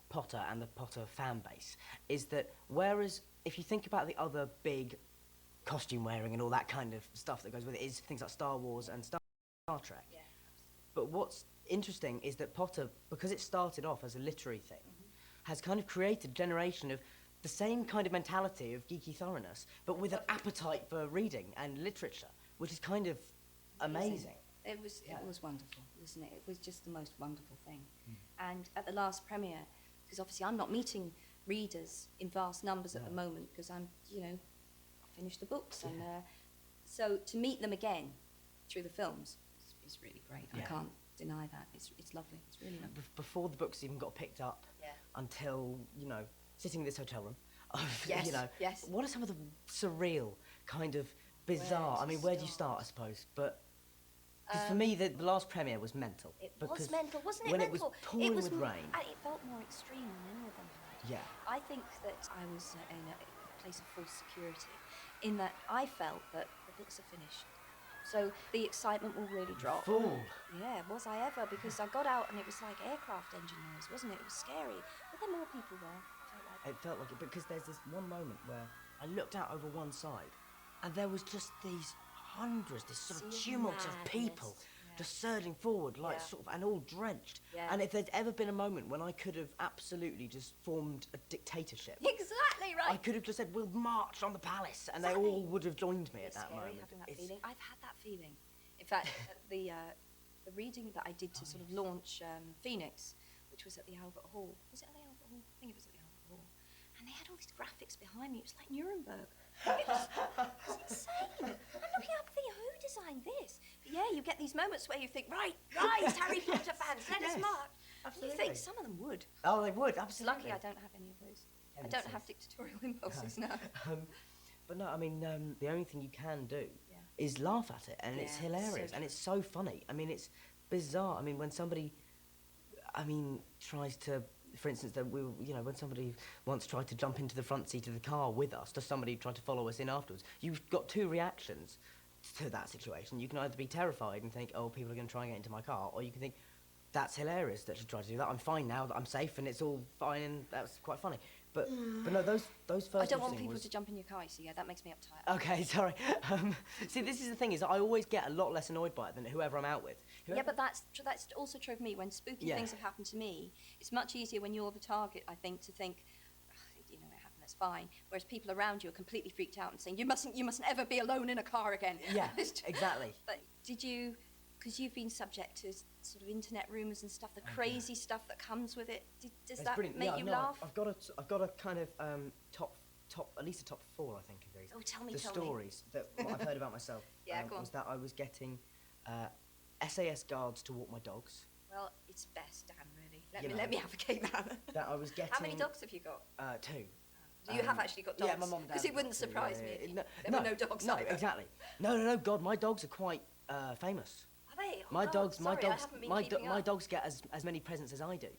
Speaker 1: Potter and the Potter fan base, is that whereas if you think about the other big costume wearing and all that kind of stuff that goes with it, is things like Star Wars and Star Trek. Yeah. But what's interesting is that Potter, because it started off as a literary thing, has kind of created a generation of the same kind of mentality of geeky thoroughness, but with an appetite for reading and literature, which is kind of amazing.
Speaker 2: It was wonderful, wasn't it? It was just the most wonderful thing. And at the last premiere, because obviously I'm not meeting readers in vast numbers at the moment because I'm, I finished the books. And so to meet them again through the films is really great.
Speaker 1: Yeah.
Speaker 2: I can't deny that. It's lovely. It's really lovely.
Speaker 1: Before the books even got picked up, until, sitting in this hotel room,
Speaker 2: Yes, yes.
Speaker 1: what are some of the surreal, kind of bizarre, where do you start, I suppose, but... Because for me, the last premiere was mental.
Speaker 2: It was mental, wasn't it?
Speaker 1: When
Speaker 2: mental.
Speaker 1: it was pouring with rain.
Speaker 2: And it felt more extreme than any of them had.
Speaker 1: Yeah.
Speaker 2: I think that I was in a place of false security, in that I felt that the books are finished. So the excitement will really drop.
Speaker 1: Full.
Speaker 2: Yeah, was I ever? Because I got out and it was like aircraft engine noise, wasn't it? It was scary. But then more people there.
Speaker 1: It felt like it, because there's this one moment where I looked out over one side, and there was just these hundreds, this sort of tumult of people just surging forward, like and all drenched.
Speaker 2: Yeah.
Speaker 1: And if there's ever been a moment when I could have absolutely just formed a dictatorship,
Speaker 2: Exactly right.
Speaker 1: I could have just said, we'll march on the palace, and they all would have joined me at that
Speaker 2: scary
Speaker 1: moment.
Speaker 2: having that feeling. I've had that feeling. In fact, the reading that I did to sort of launch Phoenix, which was at the Albert Hall. Was it at the Albert Hall? I think it was at the Albert Hall. And they had all these graphics behind me. It was like Nuremberg. It was insane. I'm looking up thinking, who designed this? But yeah, you get these moments where you think, right, Harry Potter fans, let us march.
Speaker 1: Absolutely.
Speaker 2: You think some of them would.
Speaker 1: Oh, they would,
Speaker 2: It's
Speaker 1: absolutely.
Speaker 2: lucky I don't have any of those. I don't have dictatorial impulses, no.
Speaker 1: But no, I mean, the only thing you can do is laugh at it, and it's hilarious, and it's so funny. I mean, it's bizarre. I mean, when somebody, tries to, for instance, when somebody once tried to jump into the front seat of the car with us, to somebody tried to follow us in afterwards, you've got two reactions to that situation. You can either be terrified and think, oh, people are going to try and get into my car, or you can think, that's hilarious that she tried to do that. I'm fine now that I'm safe and it's all fine, and that's quite funny. But no, those first.
Speaker 2: I don't want people to jump in your car. You see, that makes me uptight.
Speaker 1: Okay, sorry. See, this is the thing: is I always get a lot less annoyed by it than whoever I'm out with.
Speaker 2: Yeah, but that's also true of me. When spooky things have happened to me, it's much easier when you're the target, I think, to think, it happened, that's fine. Whereas people around you are completely freaked out and saying, you mustn't ever be alone in a car again.
Speaker 1: Yeah, exactly.
Speaker 2: But did you, because you've been subject to sort of internet rumours and stuff, the crazy stuff that comes with it, does that make you laugh?
Speaker 1: I've got a kind of top, at least a top 4, I think, of these.
Speaker 2: Oh, tell me.
Speaker 1: The stories that I've heard about myself.
Speaker 2: Go on.
Speaker 1: Was that I was getting SAS guards to walk my dogs.
Speaker 2: Well, it's best, Dan, really. Let me advocate that.
Speaker 1: That I was getting.
Speaker 2: How many dogs have you got?
Speaker 1: 2.
Speaker 2: So you have actually got dogs?
Speaker 1: Yeah, my mum and dad.
Speaker 2: Because it wouldn't surprise me if there were no dogs.
Speaker 1: No, exactly. No, God, my dogs are quite famous.
Speaker 2: Are they? Oh,
Speaker 1: my dogs,
Speaker 2: sorry, I haven't been keeping
Speaker 1: my
Speaker 2: up.
Speaker 1: dogs get as many presents as I do.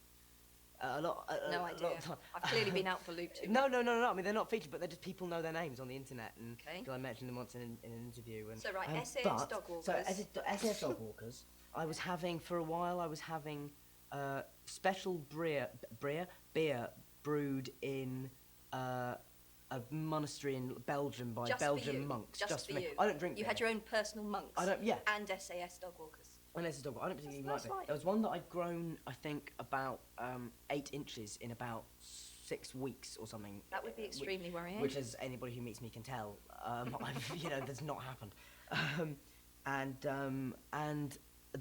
Speaker 2: No idea. I've clearly been out for loop too.
Speaker 1: No. I mean, they're not featured, but they're just people know their names on the internet, and
Speaker 2: okay.
Speaker 1: because I mentioned them once in an interview. And,
Speaker 2: so SAS dog walkers.
Speaker 1: So SAS dog walkers. I was having special beer brewed in a monastery in Belgium by
Speaker 2: just
Speaker 1: Belgian monks.
Speaker 2: Just for me.
Speaker 1: You. I don't drink beer.
Speaker 2: You had your own personal monks. And SAS dog walkers.
Speaker 1: And SAS dog walkers. I don't particularly like it. There was one that I'd grown, I think, about 8 inches in about 6 weeks or something.
Speaker 2: That would be extremely worrying.
Speaker 1: Which, as anybody who meets me can tell, that's not happened. And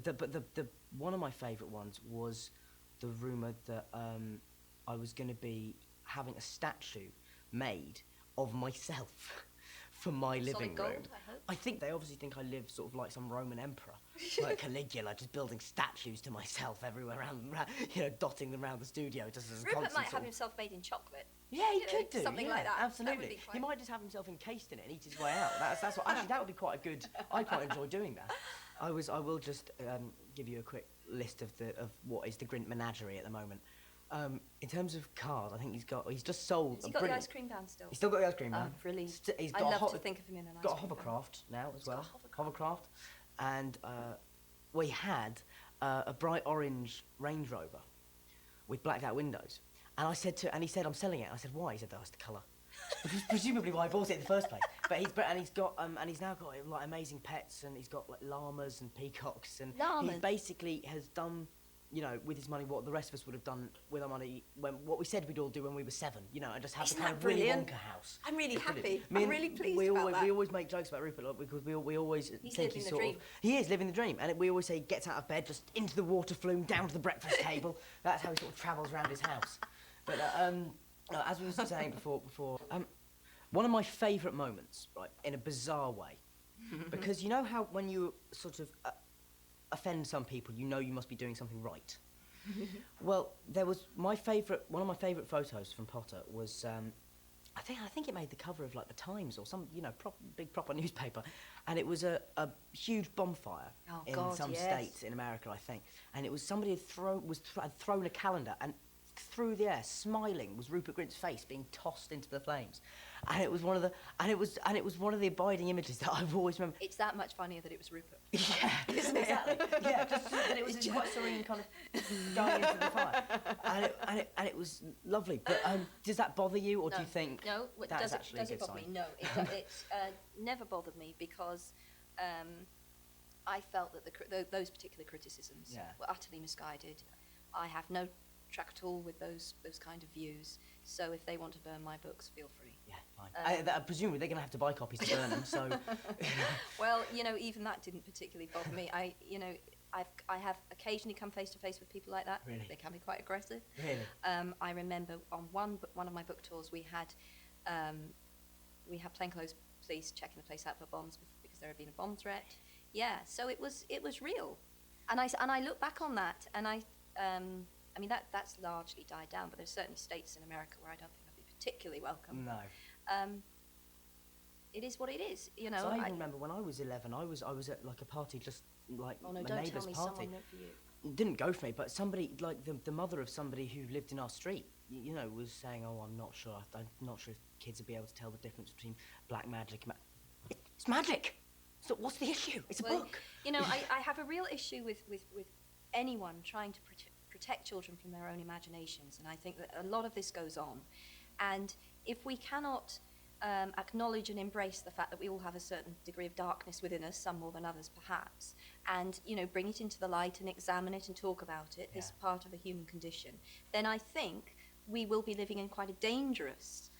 Speaker 1: the one of my favourite ones was the rumour that I was going to be having a statue made of myself for my living room.
Speaker 2: Gold, I hope.
Speaker 1: I think they obviously think I live sort of like some Roman emperor, like Caligula, just building statues to myself everywhere around, dotting them around the studio. Just as a
Speaker 2: Rupert
Speaker 1: constant
Speaker 2: might have himself made in chocolate.
Speaker 1: Yeah, he could do
Speaker 2: something like that.
Speaker 1: Absolutely, he might just have himself encased in it and eat his way out. That's what. Actually, that would be quite a good. I quite enjoy doing that. I will just give you a quick list of what is the Grint menagerie at the moment. In terms of cars, I think he's just sold.
Speaker 2: Has he got the ice cream van still?
Speaker 1: He's still got the ice cream van.
Speaker 2: Really?
Speaker 1: He's
Speaker 2: I love to think of him in an ice cream van.
Speaker 1: Got a hovercraft now as well. Hovercraft, and we had a bright orange Range Rover with blacked out windows. And he said, I'm selling it. And I said, why? He said, that's the colour. Which is presumably why I bought it in the first place. But he's now got like amazing pets, and he's got like llamas and peacocks, and he basically has done, with his money, what the rest of us would have done with our money, what we said we'd all do when we were 7, and just have the kind of Willy Wonka house.
Speaker 2: I'm really happy. I'm really pleased about that.
Speaker 1: We always make jokes about Rupert because we always think he's
Speaker 2: living the dream.
Speaker 1: He is living the dream, and we always say he gets out of bed, just into the water flume, down to the breakfast table. That's how he sort of travels around his house. But as we were saying before, one of my favourite moments, right, in a bizarre way, because you know how when you sort of offend some people, you must be doing something right. Well, there was one of my favourite photos from Potter was, I think it made the cover of like the Times or some, big proper newspaper, and it was a huge bonfire in some states in America, I think, and it was somebody had thrown a calendar, and through the air, smiling, was Rupert Grint's face being tossed into the flames, and it was one of the abiding images that I've always remembered.
Speaker 2: It's that much funnier that it was Rupert.
Speaker 1: Yeah, isn't it? Exactly. Yeah, just that it was quite serene, kind of going into the fire, and it was lovely. But does that bother you, or do you think
Speaker 2: does it bother me? No, it's never bothered me because I felt that those particular criticisms were utterly misguided. I have no track at all with those kind of views. So if they want to burn my books, feel free.
Speaker 1: Yeah, fine. Presumably they're going to have to buy copies to burn them. So.
Speaker 2: Well, even that didn't particularly bother me. I have occasionally come face to face with people like that.
Speaker 1: Really?
Speaker 2: They can be quite aggressive.
Speaker 1: Really?
Speaker 2: I remember on one of my book tours we had plainclothes police checking the place out for bombs because there had been a bomb threat. Yeah, so it was real, and I look back on that and I mean, that's largely died down, but there's certainly states in America where I don't think I'd be particularly welcome.
Speaker 1: No.
Speaker 2: it is what it is, you know.
Speaker 1: So I even remember when I was 11, I was at like a party, just like
Speaker 2: Oh no,
Speaker 1: my
Speaker 2: don't
Speaker 1: neighbour's
Speaker 2: tell me
Speaker 1: party.
Speaker 2: someone went for you.
Speaker 1: It didn't go for me, but somebody, like the mother of somebody who lived in our street, you know, was saying, "Oh, I'm not sure. I'm not sure if kids would be able to tell the difference between black magic and it's magic. So what's the issue? It's a book."
Speaker 2: You know, I have a real issue with anyone trying to protect children from their own imaginations, and I think that a lot of this goes on. And if we cannot acknowledge and embrace the fact that we all have a certain degree of darkness within us, some more than others perhaps, and, you know, bring it into the light and examine it and talk about it, this part of the human condition, then I think we will be living in quite a dangerous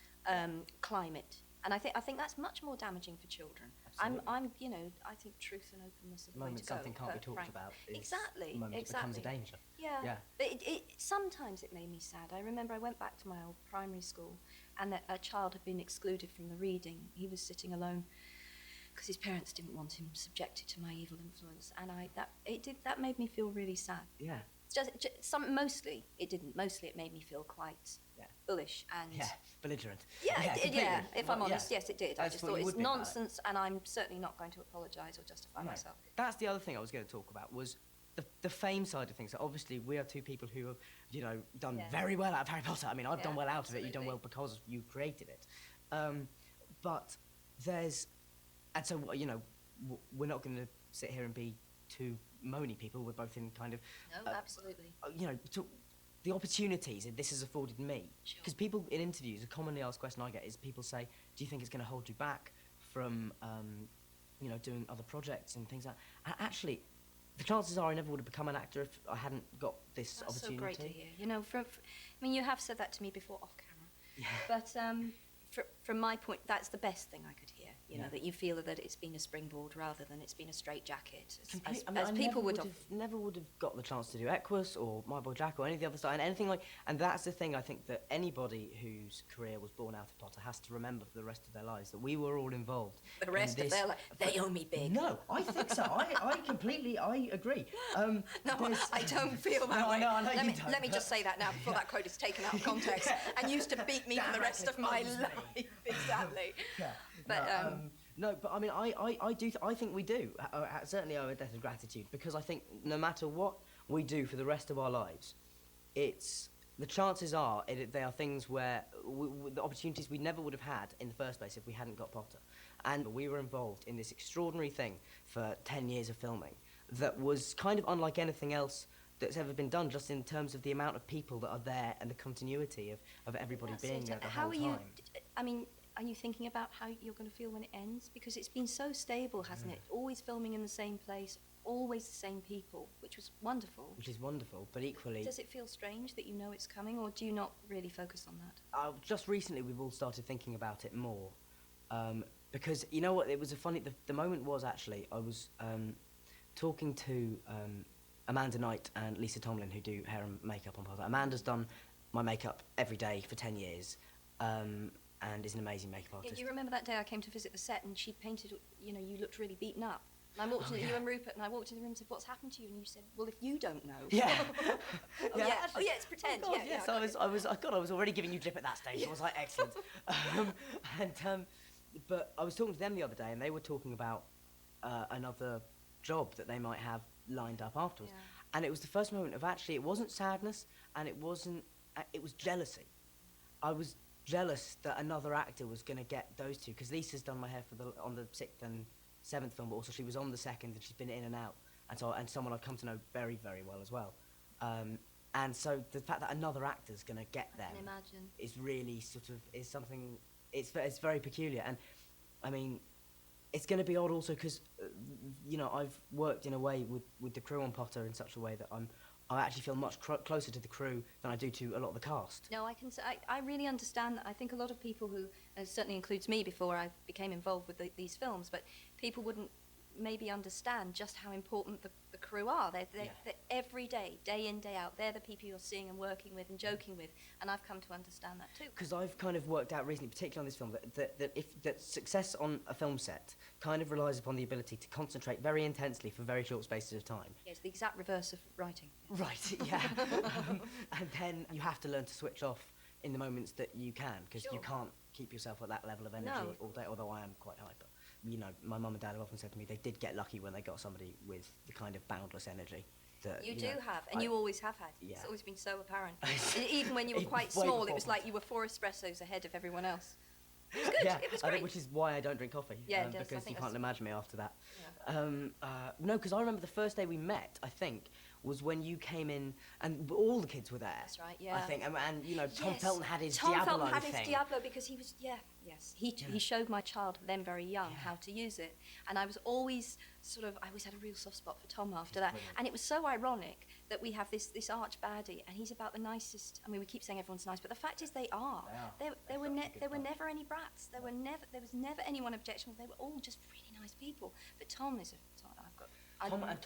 Speaker 2: climate. And I think that's much more damaging for children. I'm, you know, I think truth and openness are the way to go.
Speaker 1: The moment something can't be talked about is
Speaker 2: exactly,
Speaker 1: the moment it becomes a danger.
Speaker 2: Yeah. But sometimes it made me sad. I remember I went back to my old primary school, and a child had been excluded from the reading. He was sitting alone because his parents didn't want him subjected to my evil influence, and that made me feel really sad.
Speaker 1: Yeah.
Speaker 2: Mostly it didn't. Mostly it made me feel quite bullish and
Speaker 1: belligerent.
Speaker 2: Yeah, it did. Yeah, if I'm honest, yes, it did. I just thought it's nonsense, and I'm certainly not going to apologise or justify myself.
Speaker 1: That's the other thing I was going to talk about was the fame side of things. So obviously, we are two people who have, you know, done very well out of Harry Potter. I mean, I've done well out of it. You've done well because you created it. But there's, and so you know, we're not going to sit here and be two moany people. We're both in kind of
Speaker 2: no, absolutely.
Speaker 1: You know, the opportunities that this has afforded me. Because people in interviews, a commonly asked question I get is people say, "Do you think it's going to hold you back from, you know, doing other projects and things like that?" And actually, the chances are I never would have become an actor if I hadn't got this opportunity.
Speaker 2: That's so great to hear. You know, I mean, you have said that to me before off camera.
Speaker 1: Yeah.
Speaker 2: But from my point, that's the best thing I could hear. You know, that you feel that it's been a springboard rather than it's been a straitjacket, as people would have.
Speaker 1: Never would have got the chance to do Equus or My Boy Jack or any of the other stuff, and anything like. And that's the thing I think that anybody whose career was born out of Potter has to remember for the rest of their lives, that we were all involved.
Speaker 2: The rest of their life, they owe me big.
Speaker 1: No, I think so. I completely agree.
Speaker 2: No, I don't feel that way.
Speaker 1: No, I know you don't.
Speaker 2: Let me just say that now before that quote is taken out of context and used to beat me for the rest of my life. Exactly.
Speaker 1: Yeah.
Speaker 2: But
Speaker 1: no, but I mean, I think we do. Certainly owe a debt of gratitude, because I think no matter what we do for the rest of our lives, the chances are they are things where the opportunities we never would have had in the first place if we hadn't got Potter. And we were involved in this extraordinary thing for 10 years of filming that was kind of unlike anything else that's ever been done, just in terms of the amount of people that are there and the continuity of everybody being there the whole time.
Speaker 2: I mean, are you thinking about how you're going to feel when it ends? Because it's been so stable, hasn't it? Always filming in the same place, always the same people, which was wonderful.
Speaker 1: Which is wonderful, but equally...
Speaker 2: Does it feel strange that you know it's coming, or do you not really focus on that?
Speaker 1: Just recently we've all started thinking about it more. Because, you know what, it was the moment was actually, I was talking to Amanda Knight and Lisa Tomlin, who do hair and makeup on Potter. Amanda's done my makeup every day for 10 years. And is an amazing makeup artist.
Speaker 2: Yeah, do you remember that day I came to visit the set and she painted, you know, you looked really beaten up. And I walked you and Rupert, and I walked in the room and said, "What's happened to you?" And you said, "Well, if you don't know."
Speaker 1: Yeah.
Speaker 2: It's pretend.
Speaker 1: Oh, God, yes, I was already giving you drip at that stage. I was like, excellent. But I was talking to them the other day, and they were talking about another job that they might have lined up afterwards.
Speaker 2: Yeah.
Speaker 1: And it was the first moment of actually, it wasn't sadness, and it was jealousy. I was jealous that another actor was going to get those two, because Lisa's done my hair on the 6th and 7th film, but also she was on the 2nd, and she's been in and out, and someone I've come to know very, very well as well. And so the fact that another actor's going to get them is really is something. It's very peculiar, and I mean, it's going to be odd also because you know, I've worked in a way with the crew on Potter in such a way that I actually feel much closer to the crew than I do to a lot of the cast.
Speaker 2: No, I really understand that. I think a lot of people who, certainly includes me before I became involved with these films, but people wouldn't maybe understand just how important the crew are. They're every day, day in, day out. They're the people you're seeing and working with and joking with, and I've come to understand that too.
Speaker 1: Because I've kind of worked out recently, particularly on this film, that success on a film set kind of relies upon the ability to concentrate very intensely for very short spaces of time.
Speaker 2: Yeah, it's the exact reverse of writing.
Speaker 1: Right, yeah. And then you have to learn to switch off in the moments that you can, because you keep yourself at that level of energy
Speaker 2: No.
Speaker 1: all day, although I am quite hyper. You know, my mum and dad have often said to me they did get lucky when they got somebody with the kind of boundless energy that,
Speaker 2: You
Speaker 1: know,
Speaker 2: do have, and you always have had.
Speaker 1: Yeah.
Speaker 2: It's always been so apparent. And even when you were
Speaker 1: Even
Speaker 2: quite
Speaker 1: way
Speaker 2: small, it
Speaker 1: before
Speaker 2: was
Speaker 1: my
Speaker 2: like you were 4 espressos ahead of everyone else. It was good.
Speaker 1: Yeah,
Speaker 2: It was
Speaker 1: I
Speaker 2: great.
Speaker 1: think, which is why I don't drink coffee.
Speaker 2: Yeah, it does. I
Speaker 1: Because
Speaker 2: think
Speaker 1: you
Speaker 2: that's-
Speaker 1: can't imagine me after that.
Speaker 2: Yeah.
Speaker 1: No, because I remember the first day we met, I think, was when you came in, and all the kids were there.
Speaker 2: That's right,
Speaker 1: I
Speaker 2: yeah.
Speaker 1: think, and you know, Tom
Speaker 2: Yes.
Speaker 1: Felton had his
Speaker 2: Tom
Speaker 1: Diablo
Speaker 2: Felton had
Speaker 1: thing.
Speaker 2: his Diablo because he was, yes. He showed my child, then very young, how to use it. And I was always I always had a real soft spot for Tom after that.
Speaker 1: brilliant.
Speaker 2: And it was so ironic that we have this arch baddie, and he's about the nicest. I mean, we keep saying everyone's nice, but the fact is they are.
Speaker 1: They are.
Speaker 2: There were
Speaker 1: They've got a good
Speaker 2: there were
Speaker 1: point.
Speaker 2: never any brats. There was never anyone objectionable. They were all just really nice people. But Tom is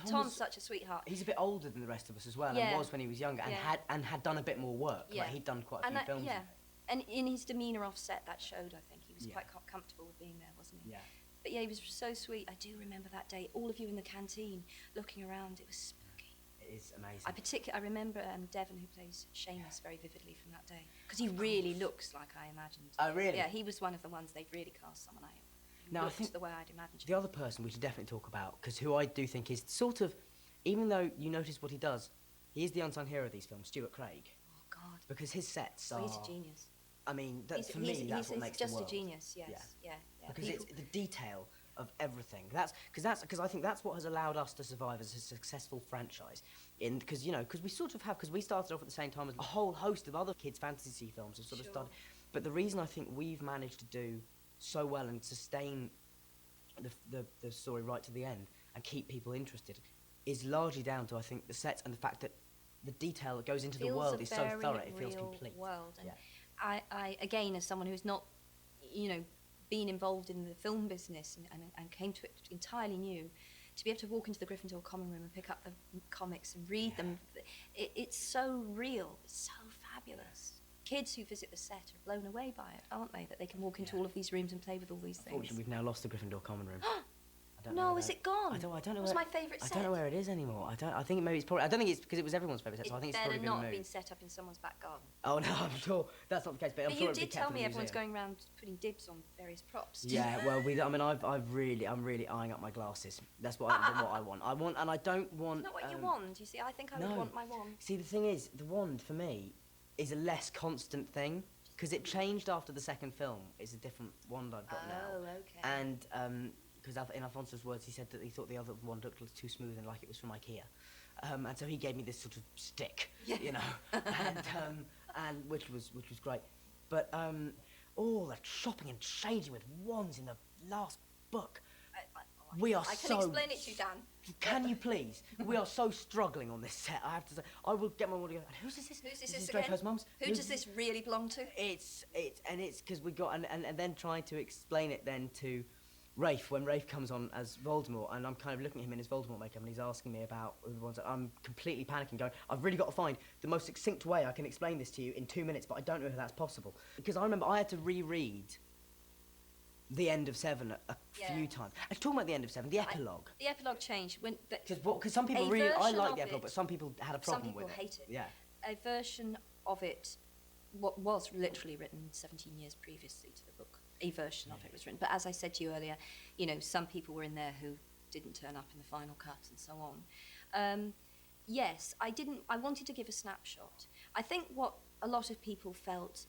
Speaker 2: Tom's such a sweetheart.
Speaker 1: He's a bit older than the rest of us as well,
Speaker 2: Yeah.
Speaker 1: and was when he was younger, and
Speaker 2: Yeah.
Speaker 1: had done a bit more work.
Speaker 2: Yeah.
Speaker 1: Like he'd done quite a few
Speaker 2: that-
Speaker 1: films.
Speaker 2: Yeah, and in his demeanour off set, that showed. I think he was
Speaker 1: Yeah.
Speaker 2: quite comfortable with being there, wasn't he?
Speaker 1: Yeah.
Speaker 2: But yeah, he was so sweet. I do remember that day. All of you in the canteen looking around. It was spooky.
Speaker 1: It is amazing.
Speaker 2: I remember Devon, who plays Seamus, very vividly from that day because he really looks like I imagined.
Speaker 1: Oh, really?
Speaker 2: Yeah, he was one of the ones they'd really cast someone out.
Speaker 1: Now, I
Speaker 2: Looked
Speaker 1: think
Speaker 2: the way I'd imagined.
Speaker 1: The other person we should definitely talk about, because who I do think is sort of, even though you notice what he does, he is the unsung hero of these films, Stuart Craig,
Speaker 2: Oh God.
Speaker 1: because his sets
Speaker 2: Well,
Speaker 1: are.
Speaker 2: he's a genius.
Speaker 1: I mean, that, for me, that's what makes
Speaker 2: just
Speaker 1: the world.
Speaker 2: a genius. Yes. Yeah.
Speaker 1: Because it's the detail of everything. Because I think that's what has allowed us to survive as a successful franchise. Because we sort of have, because we started off at the same time as a whole host of other kids' fantasy films have sort of
Speaker 2: Sure.
Speaker 1: started. But the reason I think we've managed to do so well and sustain the story right to the end and keep people interested is largely down to, I think, the sets and the fact that the detail that goes into the world is so thorough, it feels complete.
Speaker 2: World. And
Speaker 1: Yeah.
Speaker 2: I again, as someone who's not, been involved in the film business and came to it entirely new, to be able to walk into the Gryffindor common room and pick up the comics and read them, it's so real, it's so fabulous. Kids who visit the set are blown away by it, aren't they? That they can walk into all of these rooms and play with all these things.
Speaker 1: Unfortunately, we've now lost the Gryffindor common room. I don't
Speaker 2: No,
Speaker 1: know where
Speaker 2: is
Speaker 1: that-
Speaker 2: it gone?
Speaker 1: I don't know.
Speaker 2: It was my favourite
Speaker 1: I
Speaker 2: set.
Speaker 1: don't know where it is anymore. I think maybe it's probably. I don't think it's because it was everyone's favourite set. So I think it's probably
Speaker 2: better
Speaker 1: been
Speaker 2: not have
Speaker 1: removed.
Speaker 2: been set up in someone's back garden.
Speaker 1: Oh no, I'm sure that's not the case. But I'm
Speaker 2: But
Speaker 1: sure
Speaker 2: you
Speaker 1: it'd be
Speaker 2: did
Speaker 1: kept
Speaker 2: tell
Speaker 1: in
Speaker 2: me
Speaker 1: the
Speaker 2: everyone's
Speaker 1: museum.
Speaker 2: going around putting dibs on various props.
Speaker 1: Yeah, well, I'm really eyeing up my glasses. That's what I want. And I don't want.
Speaker 2: Not what you want. You see, I think I would
Speaker 1: no.
Speaker 2: want my wand.
Speaker 1: See, the thing is, the wand for me is a less constant thing because it changed after the second film. It's a different wand I've got now.
Speaker 2: Oh, okay.
Speaker 1: And because in Alfonso's words, he said that he thought the other wand looked too smooth and like it was from IKEA. And so he gave me this sort of stick, and which was great. But all the shopping and changing with wands in the last book. We are
Speaker 2: I can
Speaker 1: so.
Speaker 2: explain it to you, Dan.
Speaker 1: Can you please? We are so struggling on this set. I have to say, I will get my wand and go. Whose is this?
Speaker 2: Who's
Speaker 1: This
Speaker 2: this
Speaker 1: is
Speaker 2: again?
Speaker 1: Draco's mum's.
Speaker 2: Who does this really belong to?
Speaker 1: It's because we got and then trying to explain it then to Rafe when Rafe comes on as Voldemort, and I'm kind of looking at him in his Voldemort makeup, and he's asking me about the ones that I'm completely panicking, going, I've really got to find the most succinct way I can explain this to you in 2 minutes, but I don't know if that's possible. Because I remember I had to reread the end of Seven a few times. I was talking about the end of Seven, the epilogue.
Speaker 2: The epilogue changed when.
Speaker 1: Because some people
Speaker 2: A
Speaker 1: really, I
Speaker 2: version
Speaker 1: like
Speaker 2: of
Speaker 1: the epilogue,
Speaker 2: it-
Speaker 1: but some people had a problem with it.
Speaker 2: Some people hate it.
Speaker 1: Yeah.
Speaker 2: A version of it was literally written 17 years previously to the book. A version of it was written. But as I said to you earlier, some people were in there who didn't turn up in the final cut and so on. Yes, I wanted to give a snapshot. I think what a lot of people felt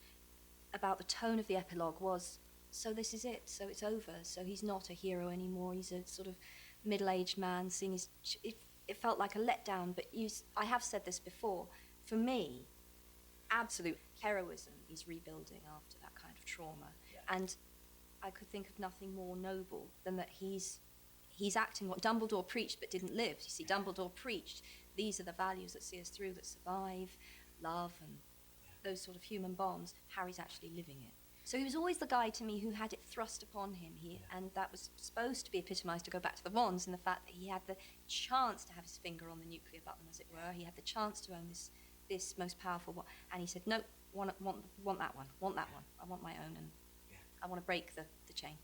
Speaker 2: about the tone of the epilogue was, so this is it, so it's over, so he's not a hero anymore, he's a sort of middle-aged man seeing his... It felt like a letdown, but I have said this before, for me, absolute heroism is rebuilding after that kind of trauma.
Speaker 1: Yeah.
Speaker 2: And I could think of nothing more noble than that he's acting what Dumbledore preached but didn't live. You see, Dumbledore preached, these are the values that see us through, that survive, love, and those sort of human bonds. Harry's actually living it. So he was always the guy to me who had it thrust upon him, and that was supposed to be epitomised, to go back to the wands, in the fact that he had the chance to have his finger on the nuclear button, as it were. He had the chance to own this most powerful one, and he said, no, want that one, I want my own, and I want to break the chain.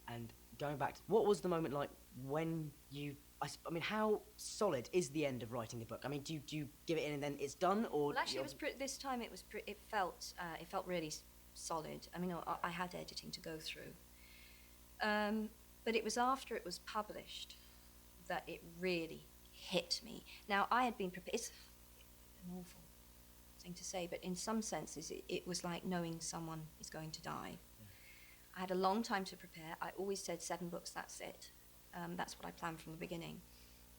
Speaker 1: And going back to, what was the moment like when you, I mean, how solid is the end of writing the book? I mean, do you give it in and then it's done, or?
Speaker 2: Well, actually, this time it felt really solid. I mean, I had editing to go through. But it was after it was published that it really hit me. Now, I had been prepared. It's an awful thing to say, but in some senses, it was like knowing someone is going to die. I had a long time to prepare. I always said 7 books, that's it. That's what I planned from the beginning.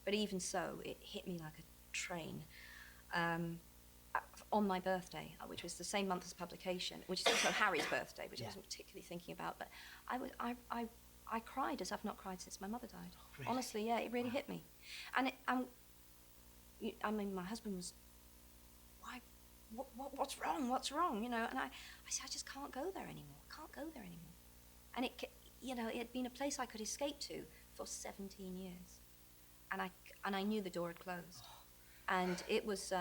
Speaker 2: But even so, it hit me like a train. On my birthday, which was the same month as publication, which is also Harry's birthday, which I wasn't particularly thinking about, but I cried as I've not cried since my mother died.
Speaker 1: Oh, really?
Speaker 2: Honestly, yeah, it really hit me. And I mean, my husband was, why, what's wrong, you know, and I said, I just can't go there anymore, And it, you know, it had been a place I could escape to for 17 years. And I knew the door had closed. And it was,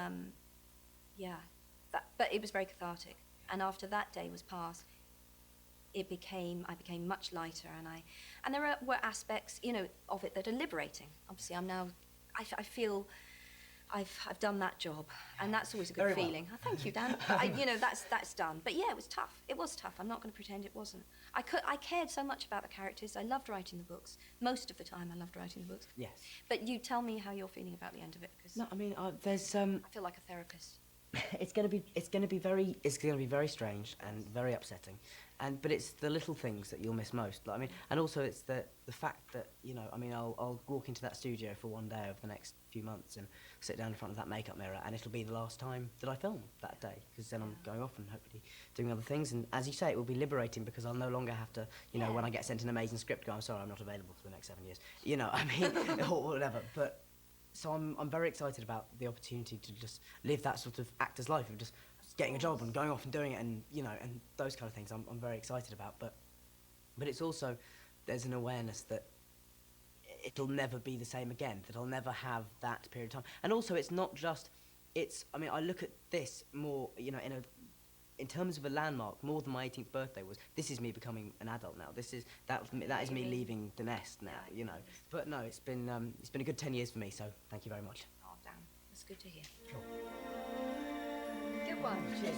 Speaker 2: but it was very cathartic. And after that day was past, I became much lighter, and there were aspects, you know, of it that are liberating. Obviously, I feel I've done that job, and that's always a good feeling. Oh, thank you, Dan. You know, that's done. But yeah, it was tough. It was tough. I'm not going to pretend it wasn't. I cared so much about the characters. I loved writing the books. Most of the time, I loved writing the books.
Speaker 1: Yes.
Speaker 2: But you tell me how you're feeling about the end of it, because
Speaker 1: No, I mean, there's
Speaker 2: I feel like a therapist.
Speaker 1: it's gonna be very strange and very upsetting, but it's the little things that you'll miss most. Like, I mean, and also it's the fact that, you know, I mean, I'll walk into that studio for one day over the next few months and sit down in front of that makeup mirror, and it'll be the last time that I film that day, because then I'm going off and hopefully doing other things. And as you say, it will be liberating, because I'll no longer have to, you know, when I get sent an amazing script, go, I'm sorry, I'm not available for the next 7 years. You know, I mean, or whatever. But so I'm very excited about the opportunity to just live that sort of actor's life of just getting a job and going off and doing it, and, you know, and those kind of things I'm very excited about. But it's also, there's an awareness that it'll never be the same again, that I'll never have that period of time. And also, it's not just, I mean, I look at this more, you know, in terms of a landmark, more than my 18th birthday was. This is me becoming an adult now. That is me leaving the nest now, you know. But no, it's been a good 10 years for me, so thank you very much.
Speaker 2: Oh, damn. That's good to hear.
Speaker 1: Cool.
Speaker 2: Good one.
Speaker 1: Cheers.